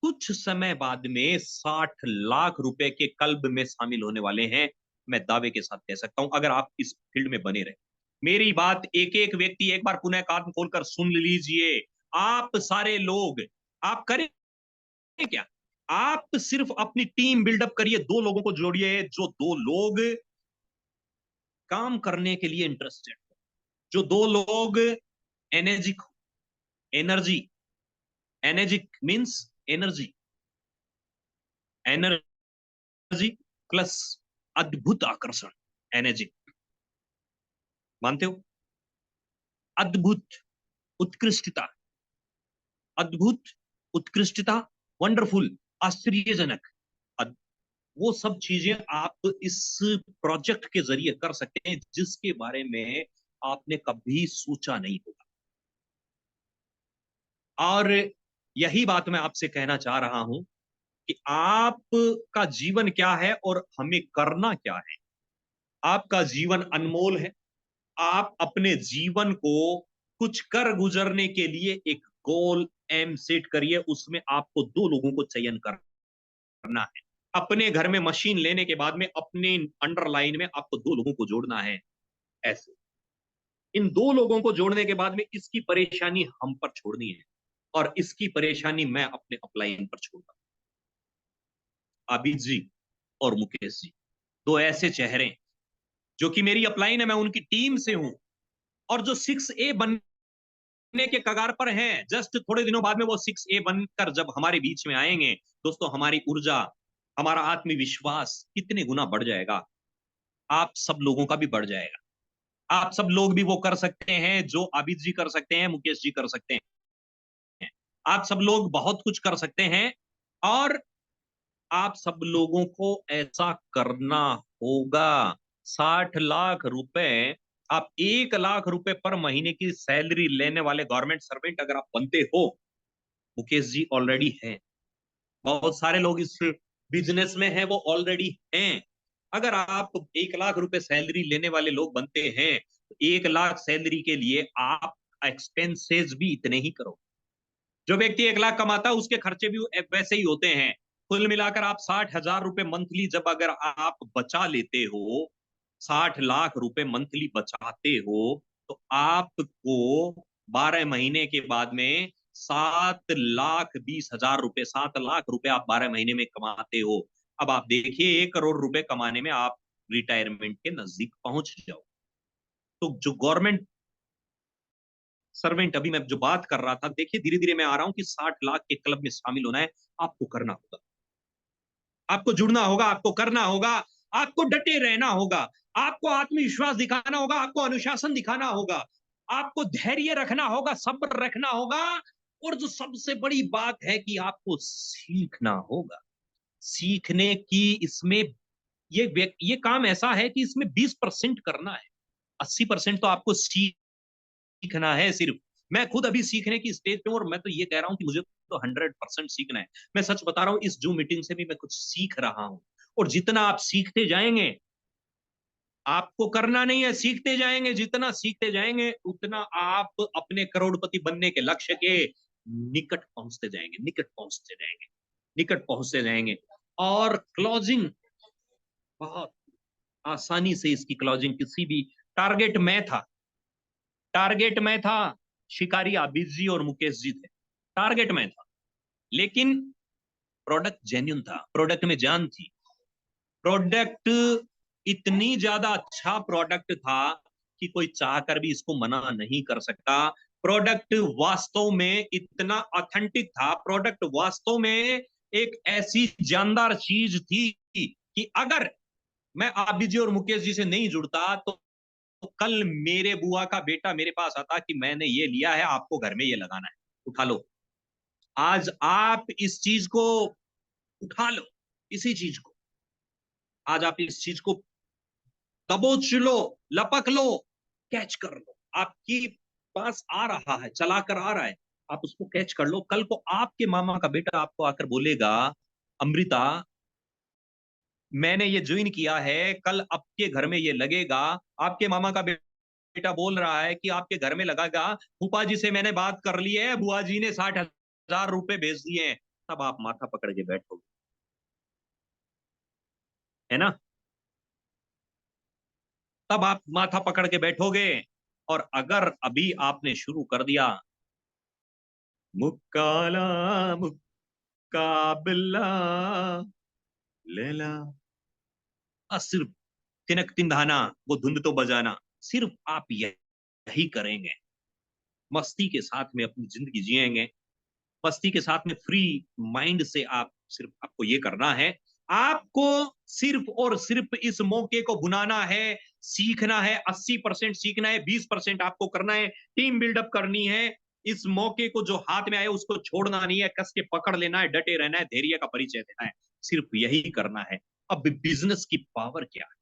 कुछ समय बाद में 60 लाख रुपए के कल्ब में शामिल होने वाले हैं। मैं दावे के साथ कह सकता हूं, अगर आप इस फील्ड में बने रहे। मेरी बात एक एक व्यक्ति एक बार पुनः कान खोलकर सुन लीजिए। आप सारे लोग, आप करें क्या, आप सिर्फ अपनी टीम बिल्डअप करिए, 2 लोगों को जोड़िए, जो 2 लोग काम करने के लिए इंटरेस्टेड, जो 2 लोग energic, energy, energic means energy, energy plus अद्भुत आकर्षण, एनर्जी, मानते हो, अद्भुत उत्कृष्टता, अद्भुत उत्कृष्टता, वंडरफुल, आश्चर्यजनक, वो सब चीजें आप इस प्रोजेक्ट के जरिए कर सकते हैं, जिसके बारे में आपने कभी सोचा नहीं होगा। और यही बात मैं आपसे कहना चाह रहा हूं कि आपका जीवन क्या है और हमें करना क्या है। आपका जीवन अनमोल है। आप अपने जीवन को कुछ कर गुजरने के लिए एक गोल एम सेट करिए, उसमें आपको 2 लोगों को चयन करना है। अपने घर में मशीन लेने के बाद में अपने अंडरलाइन में आपको 2 लोगों को जोड़ना है। ऐसे इन 2 लोगों को जोड़ने के बाद में इसकी परेशानी हम पर छोड़नी है, और इसकी परेशानी मैं अपने अपलाइन पर छोड़ता हूं। आबिद जी और मुकेश जी, 2 ऐसे चेहरे जो कि मेरी अपलाइन है, मैं उनकी टीम से हूं, और जो 6A बनने के कगार पर हैं। जस्ट थोड़े दिनों बाद में वो 6A बनकर जब हमारे बीच में आएंगे, दोस्तों, हमारी ऊर्जा, हमारा आत्मविश्वास कितने गुना बढ़ जाएगा। आप सब लोगों का भी बढ़ जाएगा। आप सब लोग भी वो कर सकते हैं जो आबिद जी कर सकते हैं, मुकेश जी कर सकते हैं। आप सब लोग बहुत कुछ कर सकते हैं, और आप सब लोगों को ऐसा करना होगा। 60 लाख रुपए, आप 1 लाख रुपए पर महीने की सैलरी लेने वाले गवर्नमेंट सर्वेंट अगर आप बनते हो, मुकेश जी ऑलरेडी हैं, बहुत सारे लोग इस बिजनेस में हैं, वो ऑलरेडी हैं। अगर आप 1 लाख रुपए सैलरी लेने वाले लोग बनते हैं, तो 1 लाख सैलरी के लिए आप एक्सपेंसेस भी इतने ही करो। जो व्यक्ति 1 लाख कमाता है उसके खर्चे भी वैसे ही होते हैं। कुल मिलाकर आप 60 हजार रुपए मंथली जब अगर आप बचा लेते हो, 60 लाख रुपए मंथली बचाते हो, तो आपको 12 महीने के बाद में 7,20,000 रुपए, 7 लाख रुपए आप 12 महीने में कमाते हो। अब आप देखिए, 1 करोड़ रुपए कमाने में आप रिटायरमेंट के नजदीक पहुंच जाओ। तो जो गवर्नमेंट सर्वेंट, अभी मैं जो बात कर रहा था, देखिए धीरे धीरे मैं आ रहा हूं कि 60 लाख के क्लब में शामिल होना है। आपको करना होगा, आपको जुड़ना होगा, आपको करना होगा, आपको डटे रहना होगा, आपको आत्मविश्वास दिखाना होगा, आपको अनुशासन दिखाना होगा, आपको धैर्य रखना होगा, सब्र रखना होगा, और जो सबसे बड़ी बात है कि आपको सीखना होगा। सीखने की इसमें ये काम ऐसा है कि इसमें 20% करना है, 80% तो आपको सीखना है सिर्फ। मैं खुद अभी सीखने की स्टेज पे हूं, और मैं तो ये कह रहा हूं कि मुझे तो 100% सीखना है। मैं सच बता रहा हूं, इस जूम मीटिंग से भी मैं कुछ सीख रहा हूं। और जितना आप सीखते जाएंगे, आपको करना नहीं है, सीखते जाएंगे, जितना सीखते जाएंगे उतना आप अपने करोड़पति बनने के लक्ष्य के निकट पहुंचते जाएंगे, निकट पहुंचते जाएंगे, निकट पहुंचते जाएंगे। और क्लोजिंग बहुत आसानी से, इसकी क्लोजिंग किसी भी टारगेट में था, टारगेट में था। शिकारी आबिद जी और मुकेश जी थे, टारगेट में था, लेकिन प्रोडक्ट जेन्युइन था, प्रोडक्ट में जान थी। प्रोडक्ट इतनी ज्यादा अच्छा प्रोडक्ट था कि कोई चाहकर भी इसको मना नहीं कर सकता। प्रोडक्ट वास्तव में इतना ऑथेंटिक था, प्रोडक्ट वास्तव में एक ऐसी जानदार चीज थी कि अगर मैं आबिद जी और मुकेश जी से नहीं जुड़ता तो कल मेरे बुआ का बेटा मेरे पास आता कि मैंने ये लिया है, आपको घर में ये लगाना है, उठा लो। आज आप इस चीज को उठा लो, इसी चीज को आज आप इस चीज को दबोच लो, लपक लो, कैच कर लो। आपकी पास आ रहा है, चला कर आ रहा है, आप उसको कैच कर लो। कल को आपके मामा का बेटा आपको आकर बोलेगा, अमृता मैंने ये ज्वाइन किया है, कल आपके घर में ये लगेगा। आपके मामा का बेटा बोल रहा है कि आपके घर में लगाएगा, फूफा जी से मैंने बात कर ली है, बुआ जी ने 60,000 रुपए भेज दिए हैं। तब आप माथा पकड़ के बैठोगे, है ना? तब आप माथा पकड़ के बैठोगे। और अगर अभी आपने शुरू कर दिया, मुक्काला मुक्काबला लेला, सिर्फ तिनक तिंधाना, वो धुंध तो बजाना, सिर्फ आप यही करेंगे, मस्ती के साथ में अपनी जिंदगी जिएंगे, मस्ती के साथ में फ्री माइंड से आप, सिर्फ आपको ये करना है, आपको सिर्फ और सिर्फ इस मौके को भुनाना है, सीखना है। 80% सीखना है, 20% आपको करना है, टीम बिल्डअप करनी है। इस मौके को जो हाथ में आए उसको छोड़ना नहीं है, कस के पकड़ लेना है, डटे रहना है, धैर्य का परिचय देना है, सिर्फ यही करना है। अब बिजनेस की पावर क्या है?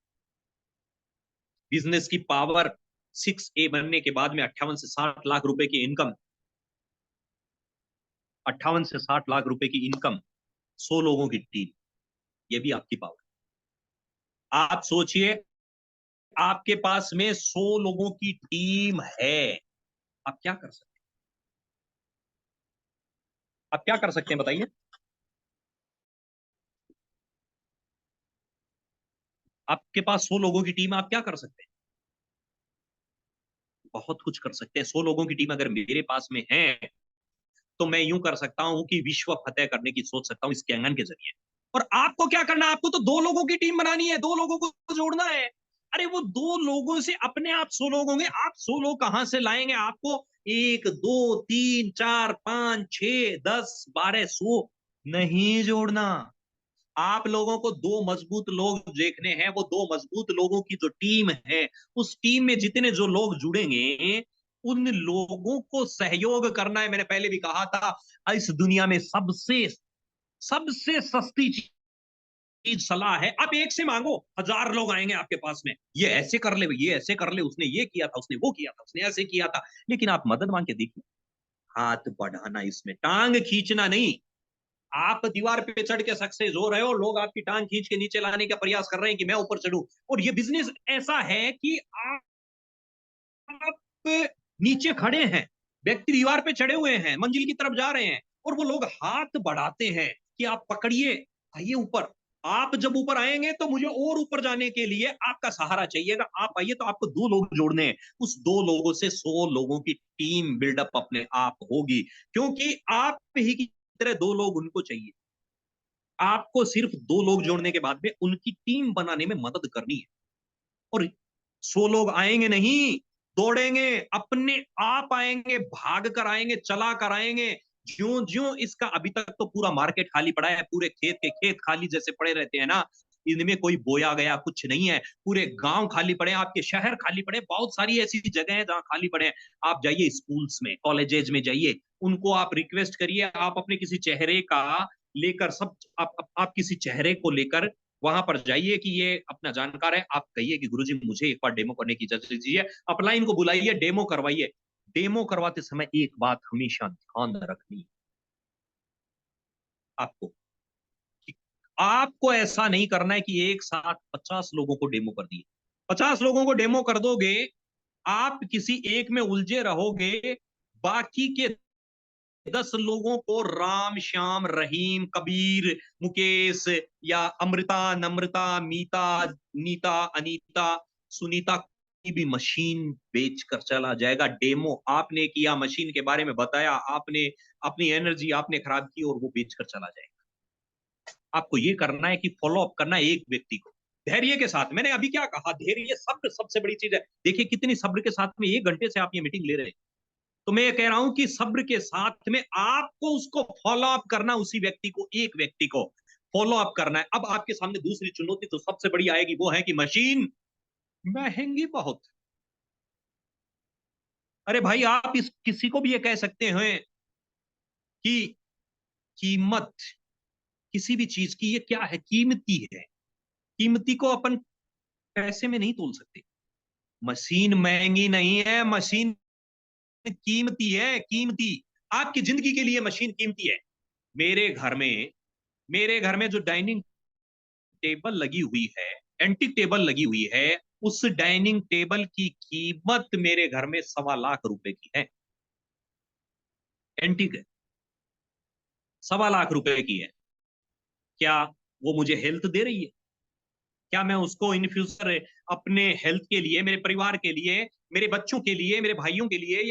बिजनेस की पावर, 6A बनने के बाद में 58 से 60 लाख रुपए की इनकम, 58 से 60 लाख रुपए की इनकम, 100 लोगों की टीम, ये भी आपकी पावर। आप सोचिए, आपके पास में 100 लोगों की टीम है, आप क्या कर सकते हैं? आप क्या कर सकते हैं बताइए? आपके पास 100 लोगों की टीम है, आप क्या कर सकते हैं? बहुत कुछ कर सकते हैं। 100 लोगों की टीम अगर मेरे पास में है, तो मैं यूं कर सकता हूं कि विश्व फतेह करने की सोच सकता हूं इस कैंगन के जरिए। और आपको क्या करना है? आपको तो 2 लोगों की टीम बनानी है, 2 लोगों को जोड़ना है। अरे वो 2 लोगों से अपने आप 100 लोग होंगे। आप 100 लोग कहां से लाएंगे? आपको 1, 2, 3, 4, 5, 6, 10, 12, 100 नहीं जोड़ना। आप लोगों को 2 मजबूत लोग देखने हैं, वो 2 मजबूत लोगों की जो टीम है, उस टीम में जितने जो लोग जुड़ेंगे, उन लोगों को सहयोग करना है। मैंने पहले भी कहा था, इस दुनिया में सबसे सबसे सस्ती चीज सलाह है। आप एक से मांगो, 1000 लोग आएंगे आपके पास में, ये ऐसे कर ले, ये ऐसे कर ले, उसने ये किया था, उसने वो किया था, उसने ऐसे किया था। लेकिन आप मदद मांग के देखिए, हाथ बढ़ाना, इसमें टांग खींचना नहीं। आप दीवार पे चढ़ के सक्सेस हो रहे हो, लोग आपकी टांग खींच के नीचे लाने का प्रयास कर रहे हैं कि मैं ऊपर चढ़ूं। और ये बिजनेस ऐसा है कि आप नीचे खड़े हैं, व्यक्ति दीवार पे चढ़े हुए हैं, मंजिल की तरफ जा रहे हैं, और वो लोग हाथ बढ़ाते हैं कि आप पकड़िए, आइए ऊपर। आप जब ऊपर आएंगे तो मुझे और ऊपर जाने के लिए आपका सहारा चाहिएगा। आप आइए, तो आपको 2 लोग जोड़ने हैं। उस 2 लोगों से 100 लोगों की टीम बिल्डअप अपने आप होगी, क्योंकि आप ही की तरह 2 लोग उनको चाहिए। आपको सिर्फ 2 लोग जोड़ने के बाद में उनकी टीम बनाने में मदद करनी है। और 100 लोग आएंगे नहीं, दौड़ेंगे, अपने आप आएंगे, भाग कर आएंगे, चला कर आएंगे। ज्यों ज्यों इसका, अभी तक तो पूरा मार्केट खाली पड़ा है, पूरे खेत के खेत खाली जैसे पड़े रहते हैं ना, इनमें कोई बोया गया कुछ नहीं है। पूरे गांव खाली पड़े हैं, आपके शहर खाली पड़े हैं, बहुत सारी ऐसी जगह है जहां खाली पड़े हैं। आप जाइए स्कूल्स में, कॉलेजेस में जाइए, उनको आप रिक्वेस्ट करिए, आप अपने किसी चेहरे का लेकर, सब आप किसी चेहरे को लेकर वहां पर जाइए कि ये अपना जानकार है, आप कहिए कि गुरुजी मुझे एक बार डेमो करने की इजाजत दीजिए। अपलाइन को बुलाइए, डेमो करवाइए। डेमो करवाते समय एक बात हमेशा ध्यान रखनी है आपको, कि आपको ऐसा नहीं करना है कि एक साथ 50 लोगों को डेमो कर दिए। 50 लोगों को डेमो कर दोगे, आप किसी एक में उलझे रहोगे, बाकी के 10 लोगों को राम श्याम रहीम कबीर मुकेश या अमृता नम्रता मीता नीता अनीता सुनीता की भी मशीन बेच कर चला जाएगा। डेमो आपने किया, मशीन के बारे में बताया आपने, अपनी एनर्जी आपने खराब की और वो बेच कर चला जाएगा। आपको ये करना है कि फॉलो अप करना है एक व्यक्ति को धैर्य के साथ। मैंने अभी क्या कहा, धैर्य सब्र सबसे बड़ी चीज है। देखिए कितनी सब्र के साथ में 1 घंटे से आप ये मीटिंग ले रहे हैं। तो मैं ये कह रहा हूं कि सब्र के साथ में आपको उसको फॉलो अप करना, उसी व्यक्ति को, एक व्यक्ति को फॉलो अप करना है। अब आपके सामने दूसरी चुनौती तो सबसे बड़ी आएगी, वो है कि मशीन महंगी बहुत। अरे भाई, आप इस किसी को भी ये कह सकते हैं कि कीमत किसी भी चीज की ये क्या है, कीमती है। कीमती को अपन पैसे में नहीं तोल सकते। मशीन महंगी नहीं है, मशीन कीमती है, कीमती। आपकी जिंदगी के लिए मशीन कीमती है। मेरे घर में मेरे घर में जो डाइनिंग टेबल लगी हुई है, एंटीक टेबल लगी हुई है, उस डाइनिंग टेबल की कीमत मेरे घर में 1.25 लाख की है। एंटीक है, 1.25 लाख की है। क्या वो मुझे हेल्थ दे रही है? क्या मैं उसको इन फ्यूचर अपने हेल्थ के लिए, मेरे परिवार के लिए, मेरे बच्चों के लिए, मेरे भाइयों के लिए,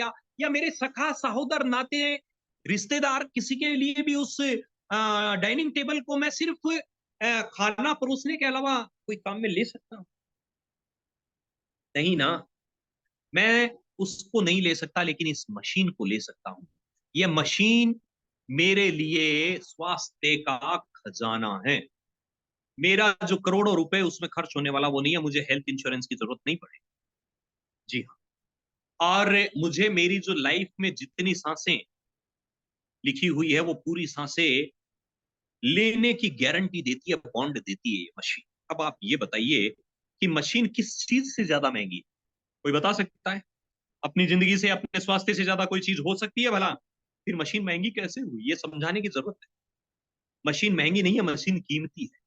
या मेरे सखा सहोदर नाते रिश्तेदार किसी के लिए भी उस डाइनिंग टेबल को मैं सिर्फ खाना परोसने के अलावा कोई काम में ले सकता हूं? नहीं ना। मैं उसको नहीं ले सकता, लेकिन इस मशीन को ले सकता हूं। यह मशीन मेरे लिए स्वास्थ्य का खजाना है। मेरा जो करोड़ों रुपए उसमें खर्च होने वाला वो नहीं है। मुझे हेल्थ इंश्योरेंस की जरूरत नहीं पड़ेगी। जी हाँ। और मुझे मेरी जो लाइफ में जितनी सांसें लिखी हुई है वो पूरी सांसें लेने की गारंटी देती है, बॉन्ड देती है ये मशीन। अब आप ये बताइए कि मशीन किस चीज से ज्यादा महंगी है? कोई बता सकता है? अपनी जिंदगी से, अपने स्वास्थ्य से ज्यादा कोई चीज हो सकती है भला? फिर मशीन महंगी कैसे हुई, ये समझाने की जरूरत है। मशीन महंगी नहीं है, मशीन कीमती है।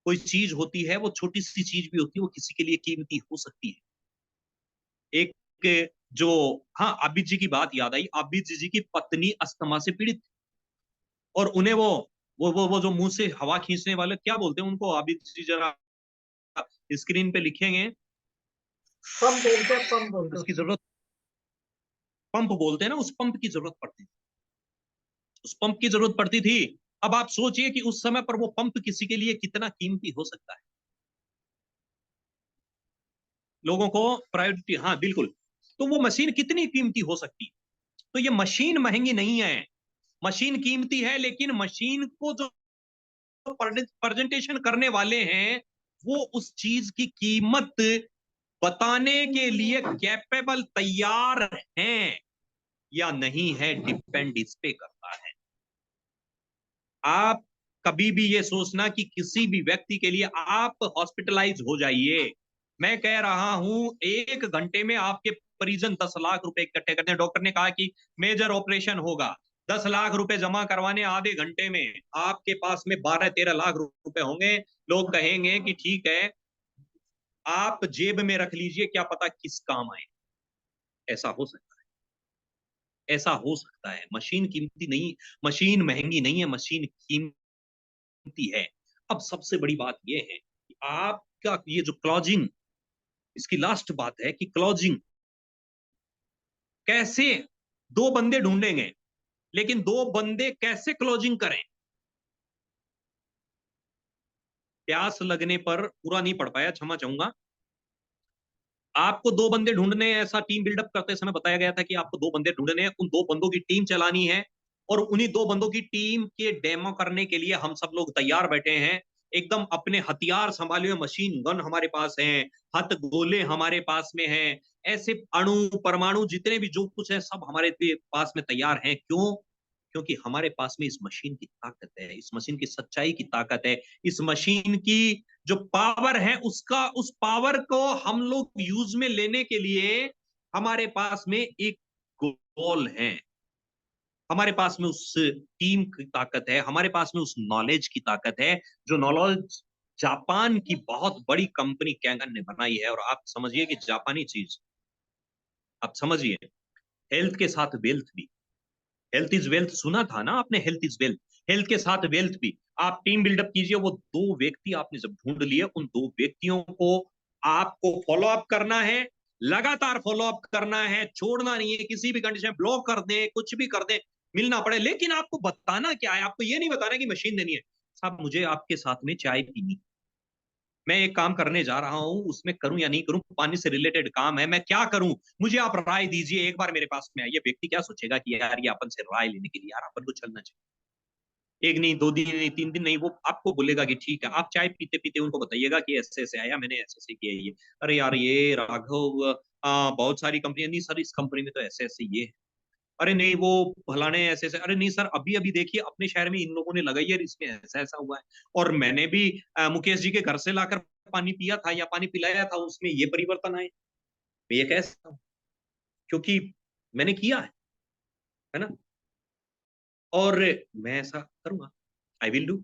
कोई चीज होती है, वो छोटी सी चीज भी होती है, वो किसी के लिए कीमती हो सकती है। एक जो, हाँ, आबिद जी की बात याद आई। आबिद जी की पत्नी अस्थमा से पीड़ित थी, और उन्हें वो जो मुंह से हवा खींचने वाले, क्या बोलते हैं उनको आबिद जी, जरा स्क्रीन पे लिखेंगे। पंप बोलते हैं, पंप बोलते हैं उसकी उसको। जरूरत, पंप बोलते हैं ना, उस पंप की जरूरत पड़ती थी। उस पंप की जरूरत पड़ती थी। अब आप सोचिए कि उस समय पर वो पंप किसी के लिए कितना कीमती हो सकता है। लोगों को प्रायोरिटी, हाँ बिल्कुल। तो वो मशीन कितनी कीमती हो सकती है? तो ये मशीन महंगी नहीं है, मशीन कीमती है। लेकिन मशीन को जो प्रेजेंटेशन करने वाले हैं, वो उस चीज की कीमत बताने के लिए कैपेबल, तैयार हैं या नहीं है, डिपेंड इस पे करता है। आप कभी भी ये सोचना कि किसी भी व्यक्ति के लिए आप हॉस्पिटलाइज हो जाइए। मैं कह रहा हूं 1 घंटे में आपके परिजन 10 लाख रुपए इकट्ठे करते हैं। डॉक्टर ने कहा कि मेजर ऑपरेशन होगा, 10 लाख रुपए जमा करवाने, आधे घंटे में आपके पास में 12-13 लाख रुपए होंगे। लोग कहेंगे कि ठीक है, आप जेब में रख लीजिए, क्या पता किस काम आए। ऐसा हो सकता है, ऐसा हो सकता है। मशीन कीमती नहीं, मशीन महंगी नहीं है, मशीन कीमती है। अब सबसे बड़ी बात यह है कि आपका ये जो क्लॉजिंग, इसकी लास्ट बात है कि क्लॉजिंग कैसे, 2 बंदे ढूंढेंगे, लेकिन 2 बंदे कैसे क्लोजिंग करें? प्यास लगने पर पूरा नहीं पढ़ पाया, क्षमा चाहूंगा। आपको 2 बंदे ढूंढने, ऐसा टीम बिल्डअप करते समय बताया गया था कि आपको 2 बंदे ढूंढने हैं, उन 2 बंदों की टीम चलानी है। और उन्हीं 2 बंदों की टीम के डेमो करने के लिए हम सब लोग तैयार बैठे हैं। एकदम अपने हथियार संभाले हुए, मशीन गन हमारे पास हैं, हथ गोले हमारे पास में हैं, ऐसे अणु परमाणु जितने भी जो कुछ है सब हमारे पास में तैयार हैं। क्यों? क्योंकि हमारे पास में इस मशीन की ताकत है, इस मशीन की सच्चाई की ताकत है, इस मशीन की जो पावर है, उसका, उस पावर को हम लोग यूज में लेने के लिए हमारे पास में एक गोल है, हमारे पास में उस टीम की ताकत है, हमारे पास में उस नॉलेज की ताकत है, जो नॉलेज जापान की बहुत बड़ी कंपनी कैंगन ने बनाई है। और आप समझिए कि जापानी चीज, आप समझिए, हेल्थ के साथ वेल्थ भी, हेल्थ इज वेल्थ सुना था ना आपने, हेल्थ इज वेल्थ, हेल्थ के साथ वेल्थ भी। आप टीम बिल्डअप कीजिए, वो दो व्यक्ति आपने जब ढूंढ लिए, उन दो व्यक्तियों को आपको फॉलो अप करना है, लगातार फॉलो अप करना है, छोड़ना नहीं है, किसी भी कंडीशन में ब्लॉक कर दे, कुछ भी कर दे, मिलना पड़े। लेकिन आपको बताना क्या है, आपको ये नहीं बताना कि मशीन देनी है, साहब मुझे आपके साथ में चाय पीनी, मैं एक काम करने जा रहा हूं, उसमें करूं या नहीं करूं, पानी से रिलेटेड काम है, मैं क्या करूं, मुझे आप राय दीजिए, एक बार मेरे पास में आइए। व्यक्ति क्या सोचेगा कि यार ये अपन से राय लेने के लिए, यार अपन को चलना चाहिए, एक नहीं, 2 दिन नहीं, 3 दिन नहीं, वो आपको बोलेगा कि ठीक है। आप चाय पीते पीते उनको बताइएगा कि ऐसे ऐसे आया, मैंने ऐसे ऐसे किया ये, अरे यार ये राघव, बहुत सारी कंपनियां, नहीं सर इस कंपनी में तो ऐसे ऐसे ये है, अरे नहीं वो फलाने ऐसे ऐसे, अरे नहीं सर अभी अभी देखिए अपने शहर में इन लोगों ने लगाई है, इसमें ऐसा ऐसा हुआ है, और मैंने भी मुकेश जी के घर से लाकर पानी पिया था या पानी पिलाया था, उसमें ये परिवर्तन आए, मैं ये कह सकता हूँ क्योंकि मैंने किया है ना। और मैं ऐसा करूंगा, आई विल डू,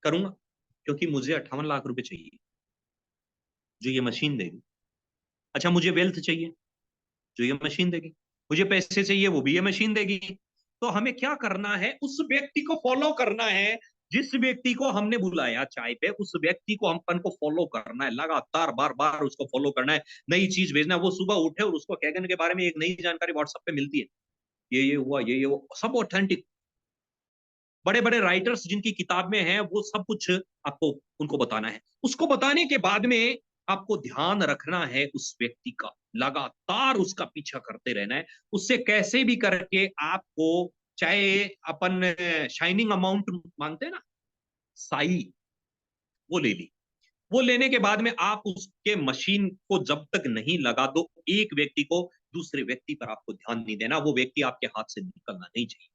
करूंगा, क्योंकि मुझे 58 लाख रुपए चाहिए जो ये मशीन देगी। अच्छा मुझे वेल्थ चाहिए जो ये मशीन देगी, मुझे पैसे चाहिए वो भी ये मशीन देगी। तो हमें क्या करना है, उस व्यक्ति को फॉलो करना है, जिस व्यक्ति को हमने बुलाया चाय पे, उस व्यक्ति को हमपन को फॉलो करना है, लगातार बार बार उसको फॉलो करना है, नई चीज भेजना है। वो सुबह उठे और उसको कैगन के बारे में एक नई जानकारी व्हाट्सएप पे मिलती है, ये हुआ, ये वो सब ऑथेंटिक, बड़े बड़े राइटर्स जिनकी किताब में है वो सब कुछ आपको उनको बताना है। उसको बताने के बाद में आपको ध्यान रखना है उस व्यक्ति का, लगातार उसका पीछा करते रहना है, उससे कैसे भी करके आपको, चाहे अपन शाइनिंग अमाउंट मांगते हैं ना, साई, वो ले ली, वो लेने के बाद में आप उसके मशीन को जब तक नहीं लगा दो, एक व्यक्ति को, दूसरे व्यक्ति पर आपको ध्यान नहीं देना, वो व्यक्ति आपके हाथ से निकलना नहीं चाहिए।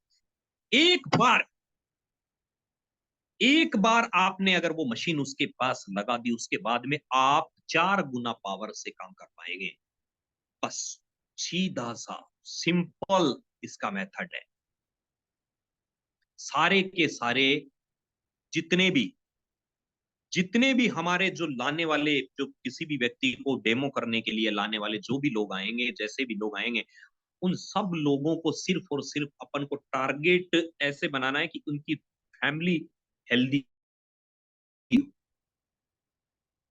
एक बार आपने अगर वो मशीन उसके पास लगा दी, उसके बाद में आप 4 गुना पावर से काम कर पाएंगे। बस सीधा सा सिंपल इसका मेथड है। सारे के सारे जितने जितने भी हमारे जो लाने वाले, जो किसी भी व्यक्ति को डेमो करने के लिए लाने वाले जो भी लोग आएंगे, जैसे भी लोग आएंगे, उन सब लोगों को सिर्फ और सिर्फ अपन को टारगेट ऐसे बनाना है कि उनकी फैमिली हेल्दी,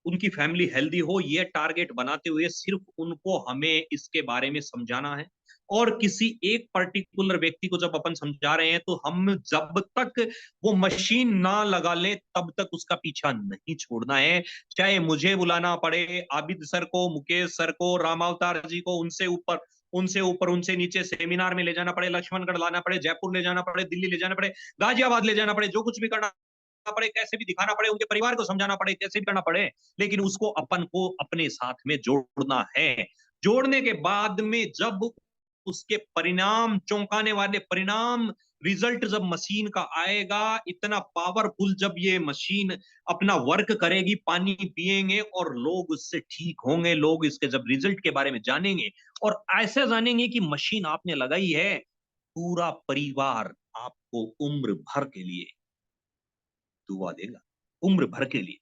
उनकी फैमिली हेल्दी हो, ये टारगेट बनाते हुए सिर्फ उनको हमें इसके बारे में समझाना है। और किसी एक पर्टिकुलर व्यक्ति को जब अपन समझा रहे हैं, तो हम जब तक वो मशीन ना लगा ले तब तक उसका पीछा नहीं छोड़ना है। चाहे मुझे बुलाना पड़े, आबिद सर को, मुकेश सर को, रामावतार जी को, उनसे ऊपर उनसे नीचे सेमिनार में ले जाना पड़े, लक्ष्मणगढ़ लाना पड़े, जयपुर ले जाना पड़े, दिल्ली ले जाना पड़े, गाजियाबाद ले जाना पड़े, जो कुछ भी करना पड़े, कैसे भी दिखाना पड़े, उनके परिवार को समझाना पड़े, कैसे भी करना पड़े, लेकिन उसको अपन को अपने साथ में जोड़ना है। जोड़ने के बाद में जब उसके परिणाम, चौंकाने वाले परिणाम, रिजल्ट जब मशीन का आएगा, इतना पावरफुल जब ये मशीन अपना वर्क करेगी, पानी पिएंगे और लोग उससे ठीक होंगे, लोग इसके जब रिजल्ट के बारे में जानेंगे, और ऐसे जानेंगे कि मशीन आपने लगाई है, पूरा परिवार आपको उम्र भर के लिए दुआ देगा, उम्र भर के लिए,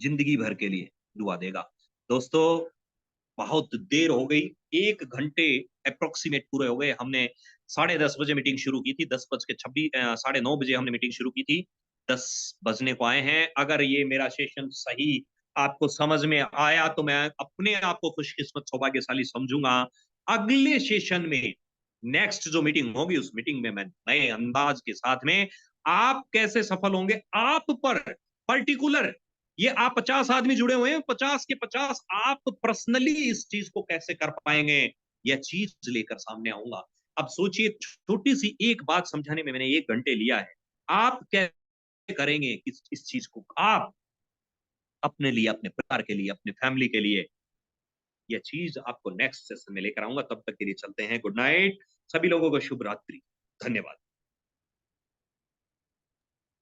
जिंदगी भर के लिए दुआ देगा। दोस्तों बहुत देर हो गई, 1 घंटे अप्रोक्सीमेट पूरे हो गए। हमने 10:30 बजे मीटिंग शुरू की थी, 10:26, 9:30 बजे हमने मीटिंग शुरू की थी, 10 बजने को आए हैं। अगर ये मेरा सेशन सही आपको समझ में आया तो मैं अपने आप को खुशकिस्मत सौभाग्यशाली समझूंगा। अगले सेशन में, नेक्स्ट जो मीटिंग होगी, उस मीटिंग में मैं नए अंदाज के साथ में, आप कैसे सफल होंगे, आप पर पर्टिकुलर, ये आप 50 आदमी जुड़े हुए हैं, 50 के 50 आप पर्सनली इस चीज को कैसे कर पाएंगे, यह चीज लेकर सामने आऊंगा। अब सोचिए, छोटी सी एक बात समझाने में मैंने 1 घंटे लिया है, आप कैसे करेंगे इस चीज को, आप अपने लिए, अपने परिवार के लिए, अपने फैमिली के लिए, यह चीज आपको नेक्स्ट सेशन में लेकर आऊंगा। तब तक के लिए चलते हैं, गुड नाइट सभी लोगों को, शुभ रात्रि, धन्यवाद।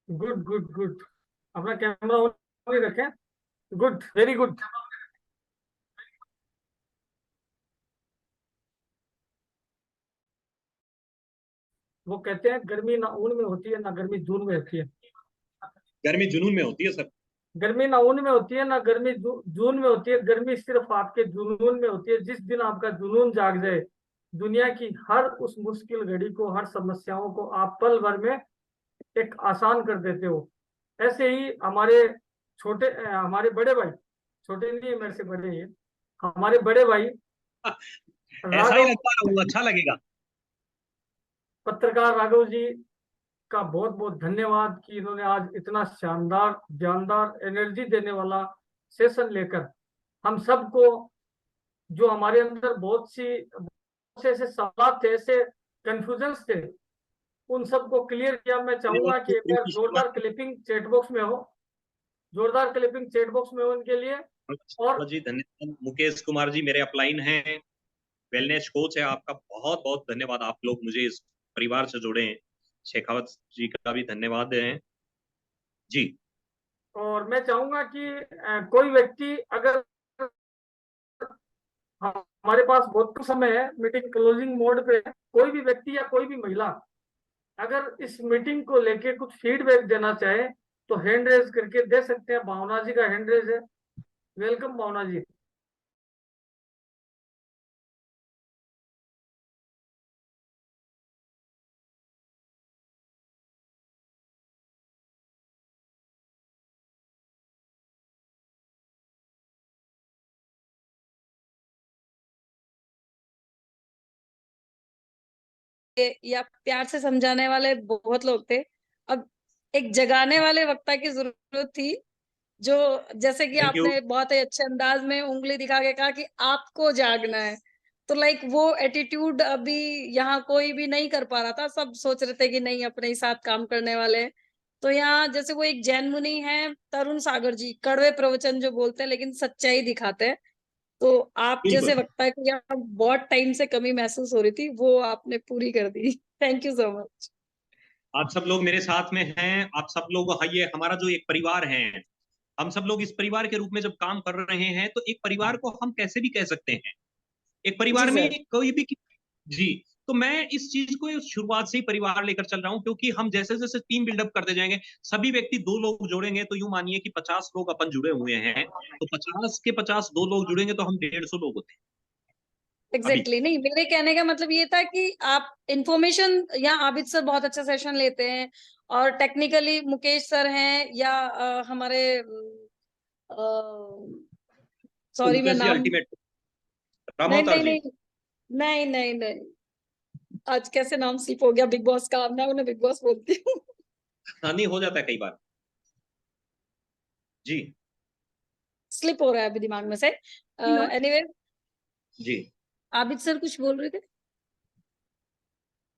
Good good good. अपना कैमरा ऑन रखें। Good, very good. वो कहते हैं गर्मी ना ऊन में होती है ना गर्मी जून में होती है। गर्मी जुनून में होती है सर। गर्मी ना ऊन में होती है ना गर्मी जून में होती है। गर्मी सिर्फ आपके जुनून में होती है। जिस दिन आपका जुनून जाग जाए, दुनिया की हर उस मुश्किल घड़ी को, हर समस्याओं को आप पल भर में एक आसान कर देते हो। ऐसे ही हमारे हमारे बड़े भाई, छोटे नहीं है मेरे से, बड़े हैं, हमारे बड़े भाई ऐसा ही राघव, लगता है, वो अच्छा लगेगा। पत्रकार राघव जी का बहुत बहुत धन्यवाद कि इन्होंने आज इतना शानदार, जानदार, एनर्जी देने वाला सेशन लेकर हम सबको, जो हमारे अंदर बहुत से ऐसे सवाल थे, ऐसे कंफ्यूजन्स थे, उन सबको क्लियर किया। मैं चाहूंगा कि एक बार प्रीति शर्मा जोरदार क्लिपिंग चैट बॉक्स में हो, जोरदार क्लिपिंग चैट बॉक्स में हो उनके लिए। और जी धन्यवाद। मुकेश कुमार जी मेरे अपलाइन हैं, वेलनेस कोच है। आपका बहुत बहुत धन्यवाद, आप लोग मुझे इस परिवार से जोड़े हैं। शेखावत जी का भी धन्यवाद है जी। और मैं चाहूंगा कि कोई व्यक्ति अगर, हमारे पास बहुत कम समय है, मीटिंग क्लोजिंग मोड पे है, कोई भी व्यक्ति या कोई भी महिला अगर इस मीटिंग को लेके कुछ फीडबैक देना चाहे तो हैंड रेज करके दे सकते हैं। भावना जी का हैंड रेज है। वेलकम भावना जी। या प्यार से समझाने वाले बहुत लोग थे। अब एक जगाने वाले वक्ता की जरूरत थी, जो, जैसे कि थैंक यू। आपने बहुत ही अच्छे अंदाज में उंगली दिखा के कहा कि आपको जागना है, तो लाइक वो एटीट्यूड अभी यहाँ कोई भी नहीं कर पा रहा था। सब सोच रहे थे कि नहीं, अपने ही साथ काम करने वाले हैं। तो यहाँ जैसे वो एक जैन मुनि है, तरुण सागर जी, कड़वे प्रवचन जो बोलते हैं लेकिन सच्चाई दिखाते हैं। तो आप जैसे बिल्कुल। वक्ता को यहाँ बहुत टाइम से कमी महसूस हो रही थी, वो आपने पूरी कर दी। Thank you so much. आप सब लोग मेरे साथ में हैं, आप सब लोग, हाँ, ये हमारा जो एक परिवार है, हम सब लोग इस परिवार के रूप में जब काम कर रहे हैं तो एक परिवार को हम कैसे भी कह सकते हैं, एक जी परिवार में सर। कोई भी जी। तो मैं इस चीज को शुरुआत से ही परिवार लेकर चल रहा हूं, क्योंकि हम जैसे जैसे टीम बिल्डअप करते जाएंगे, सभी व्यक्ति दो लोग जोड़ेंगे तो यूं मानिए कि 50 लोग अपन जुड़े हुए हैं, तो 50 के 50 दो लोग जुड़ेंगे तो हम 150 लोग होते हैं अभी। एग्जैक्टली नहीं, मेरे कहने का मतलब ये था कि आप इंफॉर्मेशन, यहाँ आबिद सर बहुत अच्छा सेशन लेते हैं, और टेक्निकली मुकेश सर हैं, या हमारे, सॉरी मैं पंकज जी नाम, अल्टीमेट, नहीं रामावतार नहीं जी। नहीं, नहीं नहीं नहीं, आज कैसे नाम स्लिप हो गया, बिग बॉस का, मैं उन्हें बिग बॉस बोलती हूँ। हाँ, नहीं हो जाता है कई बार जी। स्लिप हो रहा है अभी दिमाग में से। एनीवे, जी आबिद सर कुछ बोल रहे थे।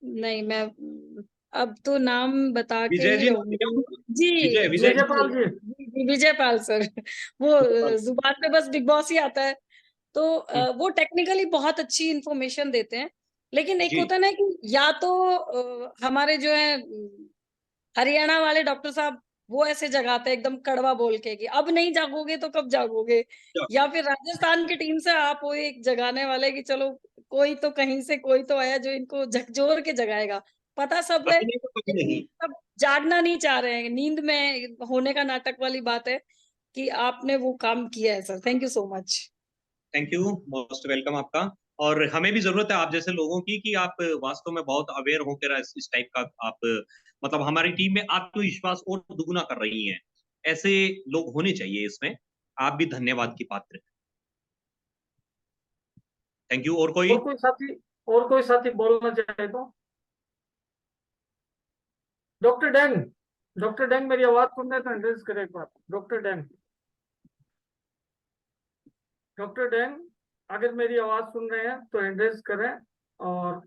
नहीं, मैं अब तो नाम बता के विजय ही जी, रहूंगी। जी, विजय विजय जी जी। विजयपाल जी, जी। जी, विजय पाल सर। वो जुबान पे बस बिग बॉस ही आता है। तो वो टेक्निकली बहुत अच्छी इंफॉर्मेशन देते हैं, लेकिन एक जी होता है ना कि या तो हमारे जो है हरियाणा वाले डॉक्टर साहब, वो ऐसे जगाते हैं एकदम कड़वा बोल के कि अब नहीं जागोगे तो कब जागोगे, या फिर राजस्थान की टीम से आप हो एक जगाने वाले कि चलो कोई तो कहीं से कोई तो आया जो इनको झकझोर के जगाएगा। पता सब है, अभी नहीं तो कभी लेकिन नहीं। सब जागना नहीं चाह रहे हैं, नींद में होने का नाटक वाली बात है, कि आपने वो काम किया है sir. Thank you so much. Thank you, most welcome आपका। और हमें भी जरूरत है आप जैसे लोगों की, कि आप वास्तव में बहुत अवेयर होकर इस टाइप का आप, मतलब हमारी टीम में आत्मविश्वास और दुगुना कर रही हैं। ऐसे लोग होने चाहिए इसमें। आप भी धन्यवाद की पात्र। Thank you. और कोई? और कोई साथी बोलना चाहे तो? डॉक्टर डैंग, डॉक्टर डैंग मेरी आवाज सुन रहे तो एड्रेस करें एक बार। डॉक्टर डैंग, डॉक्टर डैंग, अगर मेरी आवाज सुन रहे हैं तो एड्रेस करें। और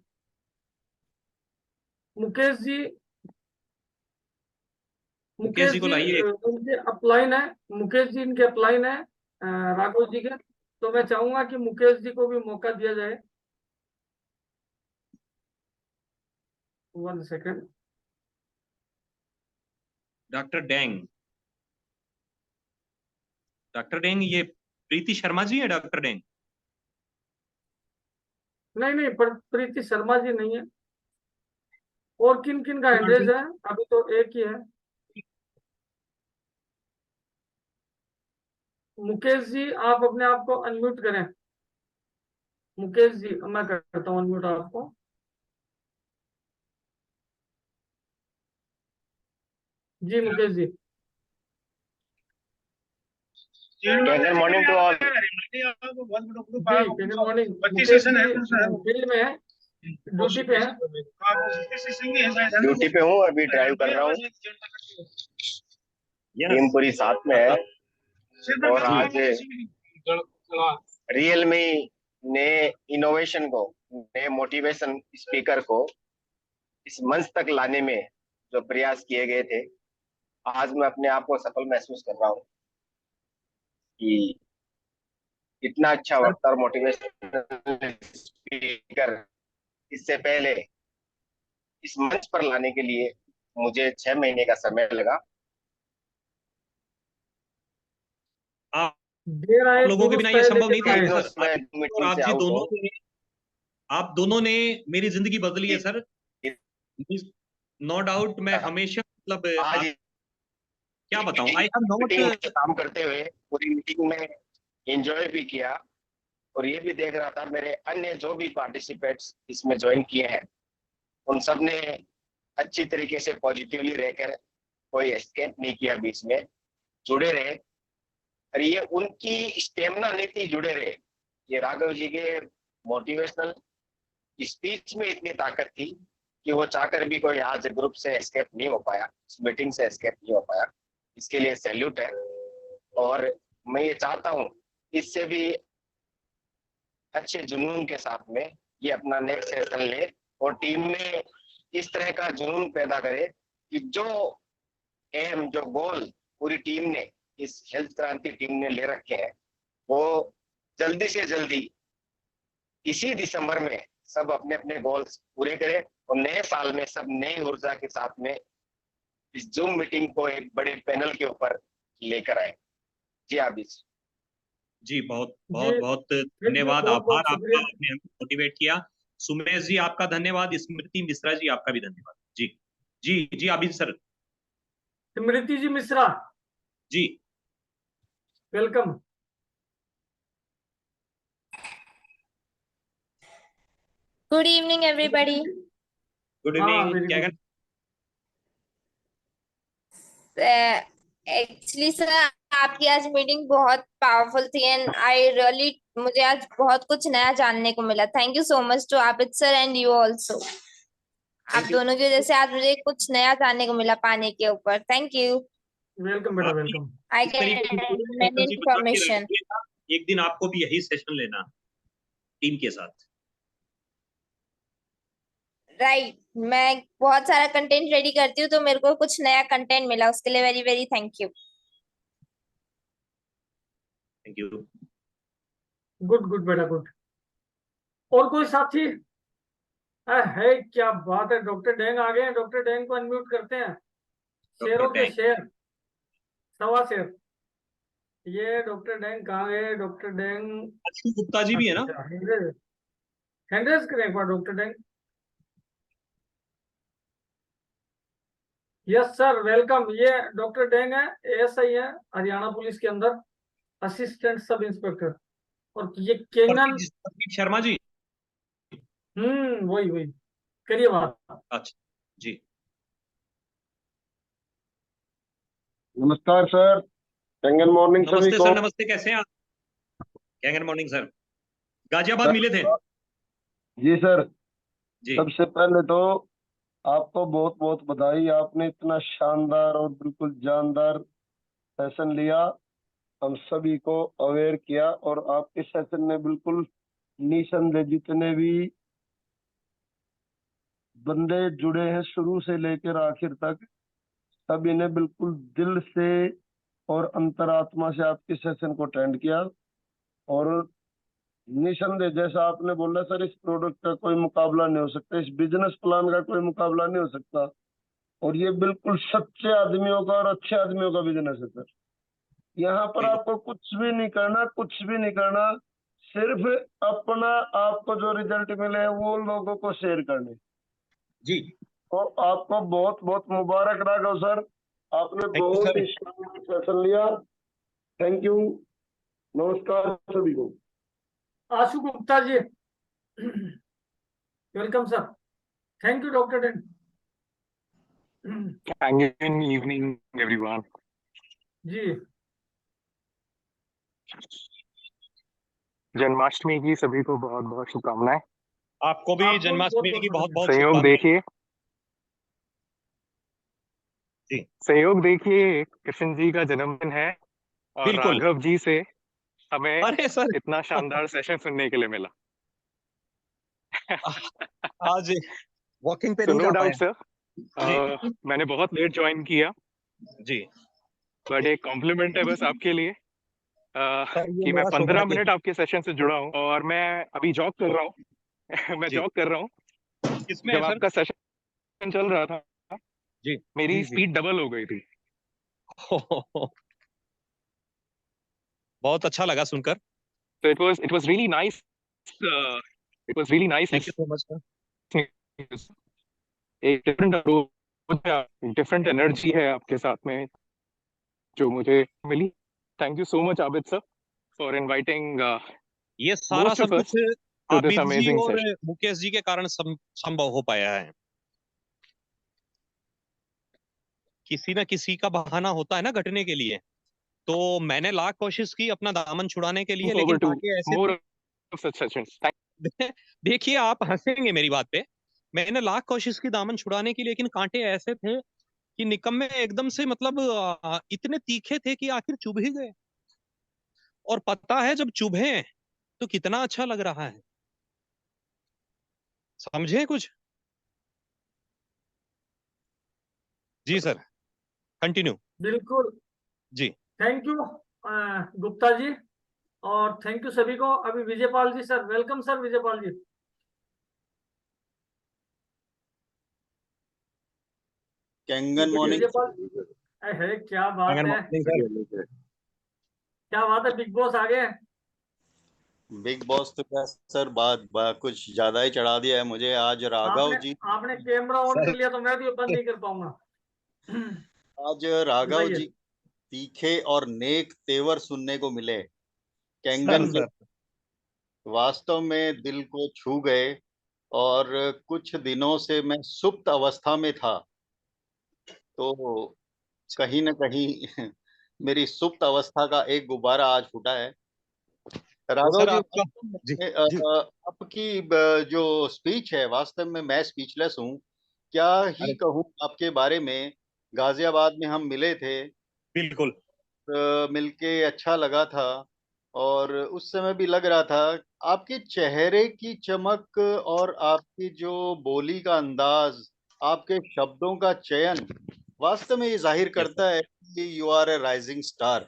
मुकेश जी, मुकेश मुकेश जी को जी लाइए। उनके अपलाइन है, मुकेश जी इनके अपलाइन है राघव जी के। तो मैं चाहूंगा कि मुकेश जी को भी मौका दिया जाए। 1 second. Doctor Deng, doctor Deng, ये प्रीति शर्मा जी है डॉक्टर डेंग? नहीं नहीं, प्रीति शर्मा जी नहीं है। और किन किन का हैंड रेज है? अभी तो एक ही है। मुकेश जी, आप अपने आप को अनम्यूट करें। मुकेश जी, मैं करता हूँ अनम्यूट आपको। जी Mukesh ji. Good morning to all. जी good morning. Mukesh ji field में है, ड्यूटी पे है। ड्यूटी पे हूँ, अभी ड्राइव कर रहा हूँ। टीम पूरी साथ में है। और आज रियलमी ने इनोवेशन को, नए मोटिवेशन स्पीकर को इस मंच तक लाने में जो प्रयास किए गए थे, आज मैं अपने आप को सफल महसूस कर रहा हूँ कि इतना अच्छा वक्ता और मोटिवेशनल स्पीकर इससे पहले इस मंच पर लाने के लिए मुझे 6 महीने का समय लगा। आप देर आए लोगों के बिना ये दुरुस्त है, संभव नहीं लेकिन था आए। सर। और मीटिंग आप से जी आउट दोनों हो। ने, आप दोनों ने मेरी जिंदगी बदली है सर। No doubt. मैं हमेशा मतलब आज क्या बताऊं, आई हैव मीटिंग में नॉट। काम करते हुए पूरी मीटिंग में एंजॉय भी किया और ये भी देख रहा था मेरे अन्य जो भी पार्टिसिपेट्स इसमें ज्वाइन किए हैं उन सब ने अच्छी तरीके से पॉजिटिवली रहकर कोई एस्केप नहीं किया, बीच में जुड़े रहे। और ये उनकी स्टेमिना नीति जुड़े रहे। ये राघव जी के मोटिवेशनल स्पीच में इतनी ताकत थी कि वो चाहकर भी कोई आज ग्रुप से एस्केप नहीं हो पाया, इस मीटिंग से एस्केप नहीं हो पाया। इसके लिए सैल्यूट है। और मैं ये चाहता हूँ इससे भी अच्छे जुनून के साथ में ये अपना नेक्स्ट सेशन ले और टीम में इस तरह का जुनून पैदा करे कि जो एम, जो गोल पूरी टीम ने, इस हेल्थ क्रांति टीम ने ले रखे हैं, वो जल्दी से जल्दी इसी दिसंबर में सब अपने अपने गोल्स पूरे करें और नए साल में सब नई ऊर्जा के साथ में इस जूम मीटिंग को एक बड़े पैनल के ऊपर लेकर आए। जी आबिश जी बहुत जी बहुत बहुत थैंक यू, धन्यवाद, बहुत आभार बहुत आपका, शुक्रिया। आपने हमें मोटिवेट किया। सुमेश जी आपका धन्यवाद, स्मृति मिश्रा जी आपका भी धन्यवाद। जी जी जी आबिद सर। स्मृति जी मिश्रा, जी welcome. Good evening everybody. Good हाँ इवनिंग। वेरी क्या गुड। एक्चुअली सर आपकी आज मीटिंग बहुत पावरफुल थी एंड आई रियली, मुझे आज बहुत कुछ नया जानने को मिला। Thank you so much to Abid sir and you also. आप थैंक यू। दोनों की वजह से आज मुझे कुछ नया जानने को मिला पानी के ऊपर। Thank you. वेलकम बेटा, आप भी वेलकम। आई इस तरीके की गेट मेनी एनर्जी बना के इन्फॉर्मेशन। रखिएगा। एक दिन आपको भी यही सेशन लेना टीम के साथ। राइट, मैं बहुत सारा कंटेंट रेडी करती हूँ तो मेरे को कुछ नया कंटेंट मिला, उसके लिए very very thank you. Thank you. Good good बेटा, गुड। और कोई साथी है? क्या बात है, डॉक्टर डेंग आ गए हैं। डॉक्टर डेंग को अनम्यूट करते हैं। डॉक्टर शेरों के टैंक। शेर, सवा शेर। ये डॉक्टर डेंग कहाँ गए? Doctor Deng. अश्विन गुप्ता जी भी है ना? अच्छा, हैंड्रेस करें एक बार doctor Deng. Yes sir, welcome. ये डॉक्टर डेंग है, एएसआई है हरियाणा पुलिस के अंदर, असिस्टेंट सब इंस्पेक्टर। और ये केंगन। प्रदीप शर्मा जी। वही वही, करिए बात। अच्छा जी। नमस्कार सर, कैंगन मॉर्निंग सभी नमस्ते को। सर, नमस्ते। कैसे हैं आप? क्या मॉर्निंग सर। गाजियाबाद मिले थे जी सर, जी। सबसे पहले तो आपको बहुत बहुत बधाई। आपने इतना शानदार और बिल्कुल जानदार सेशन लिया, हम सभी को अवेयर किया। और आपके सेशन ने बिल्कुल निसंदेह जितने भी बंदे जुड़े हैं शुरू से लेकर आखिर तक, सभी ने बिल्कुल दिल से और अंतरात्मा से आपके सेशन को अटेंड किया। और निसंदेह जैसा आपने बोला सर, इस प्रोडक्ट का कोई मुकाबला नहीं हो सकता, इस बिजनेस प्लान का कोई मुकाबला नहीं हो सकता। और ये बिल्कुल सच्चे आदमियों का और अच्छे आदमियों का बिजनेस है सर। यहाँ पर बिल्कुल आपको कुछ भी नहीं करना, कुछ भी नहीं करना, सिर्फ अपना, आपको जो रिजल्ट मिले वो लोगों को शेयर करने। जी। और आपको बहुत बहुत मुबारक राघव सर, आपने Thank you, बहुत sir. ही शानदार सेशन लिया। थैंक यू, नमस्कार सभी को। Ashu Gupta ji, welcome sir. Thank you doctor Den. Thank you and evening everyone. जी, जन्माष्टमी की सभी को बहुत बहुत शुभकामनाएं। आपको भी आपको भी जन्माष्टमी बहुत-बहुत की बहुत बहुत सहयोग शुभकामनाएं। देखिए, जी। सहयोग देखिए, कृष्ण जी का जन्मदिन है और बिल्कुल। राघव जी से हमें अरे सर, इतना शानदार सेशन सुनने के लिए मिला। आज वॉकिंग पे So नहीं no जा doubt पाया। sir, मैंने बहुत लेट ज्वाइन किया, जी बट एक कॉम्प्लीमेंट है बस आपके लिए सर, ये कि मैं मेरा 15 सौभाग्य मिनट है। आपके सेशन से जुड़ा हूँ और मैं अभी जॉब कर रहा हूँ। मैं जी। जॉब कर रहा हूँ। किसमें है जब सर? आपका सेशन चल रहा था, जी मेरी जी जी। स्पीड डबल हो गई थी। बहुत अच्छा लगा सुनकर। So it was really nice. It was really nice thank you so much sir. listening. एक डिफरेंट अप्रोच है, डिफरेंट एनर्जी है आपके साथ में जो मुझे मिली। Thank you so much Abid sir for inviting ये सारा most सब of कुछ us to this Abid ji amazing और session. मुकेश जी के कारण संभव हो पाया है। किसी ना किसी का बहाना होता है ना घटने के लिए। तो मैंने लाख कोशिश की अपना दामन छुड़ाने के लिए, लेकिन Forward to कांटे ऐसे more थे। of such sessions. देखिए, आप हंसेंगे मेरी बात पे। मैंने लाख कोशिश की दामन छुड़ाने की, लेकिन कांटे ऐसे थे कि निकम्मे एकदम से, मतलब इतने तीखे थे कि आखिर चुभ ही गए। और पता है, जब चुभे तो कितना अच्छा लग रहा है। समझे कुछ? जी सर, कंटिन्यू। बिल्कुल। जी थैंक यू गुप्ता जी, और थैंक यू सभी को। अभी विजयपाल जी सर, वेलकम सर विजयपाल जी। कैंगन मॉर्निंग विजयपाल, है क्या बात है, सर। क्या बात है, बिग बॉस आ गए। बिग बॉस तो क्या सर, कुछ ज्यादा ही चढ़ा दिया है मुझे। आज राघव आपने जी आपने कैमरा ऑन कर लिया तो मैं भी बंद नहीं कर पाऊंगा। आज राघव बताइए जी तीखे और नेक तेवर सुनने को मिले। सर कैंगन के सर वास्तव में दिल को छू गए। और कुछ दिनों से मैं सुप्त अवस्था में था, तो कहीं न कहीं मेरी सुप्त अवस्था का एक गुब्बारा आज फूटा है। तो राघव सर जी, आपका। जी जी आपकी जो स्पीच है, वास्तव में मैं स्पीचलेस हूँ। क्या ही अरे कहूँ आपके बारे में। गाजियाबाद में हम मिले थे, बिल्कुल। मिलके अच्छा लगा था। और उस समय भी लग रहा था आपके चेहरे की चमक और आपकी जो बोली का अंदाज, आपके शब्दों का चयन वास्तव में ये जाहिर यस सर। करता है कि you are a rising star.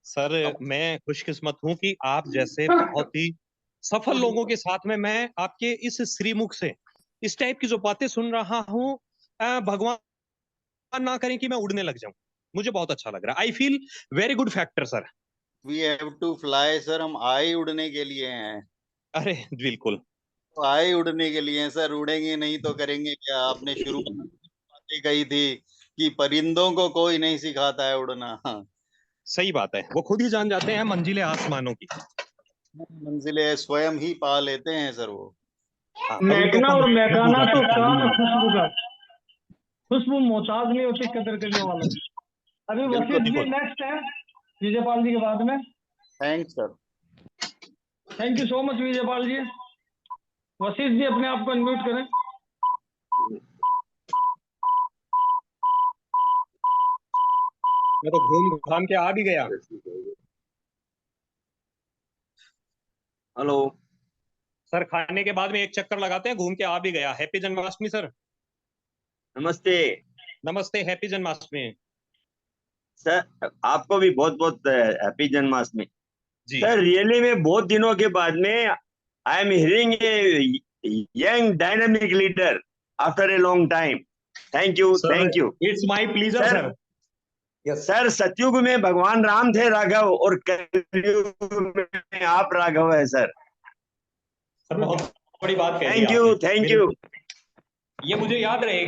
Sir, मैं खुशकिस्मत हूं कि आप जैसे बहुत ही सफल लोगों के साथ में मैं आपके इस श्रीमुख से इस टाइप की जो बातें सुन रहा हूं। भगवान ना करें कि मैं उड़ने लग जाऊं। मुझे बहुत अच्छा लग रहा है। I feel very good factor sir. We have to fly sir, हम आए उड़ने के लिए हैं। अरे बिल्कुल। तो आए उड़ने के लिए हैं सर, उड़ेंगे नहीं तो करेंगे क्या। आपने शुरू में बातें कही थी कि परिंदों को कोई नहीं सिखाता है उड़ना। सही बात है, वो खुद ही जान जाते हैं मंजिले आसमानों की। मंजिलें स्वयं ही पा लेते हैं सर वो। हाँ, कभी महकना तो और महकाना तो काम है बिल्कुल खुशबू का, खुशबू मोहताज नहीं होती कदर करने वालों की। अभी वसीफ जी बिल्कुल, नेक्स्ट है विजयपाल जी के बाद में। Thanks sir. Thank you so much Vijaypal ji. Wasif ji अपने आप को अनम्यूट करें। मैं तो घूम घाम के आ भी गया। हेलो सर, खाने के बाद में एक चक्कर लगाते हैं, घूम के आ भी गया। Happy Janmashtami sir. नमस्ते नमस्ते, हैप्पी जन्माष्टमी। सर, आपको भी बहुत बहुत हैप्पी जन्माष्टमी। जी सर, रियली में बहुत दिनों के बाद में I am hearing a young dynamic leader after a long time. Thank you, sir, thank you it's my pleaser sir. Sir. Yes sir, सतयुग में भगवान राम थे राघव, और कलयुग में आप राघव है सर। सर, बहुत बड़ी बात कह दी थैंक यू, आपने। थैंक मेरे यू। ये मुझे याद रहेगा।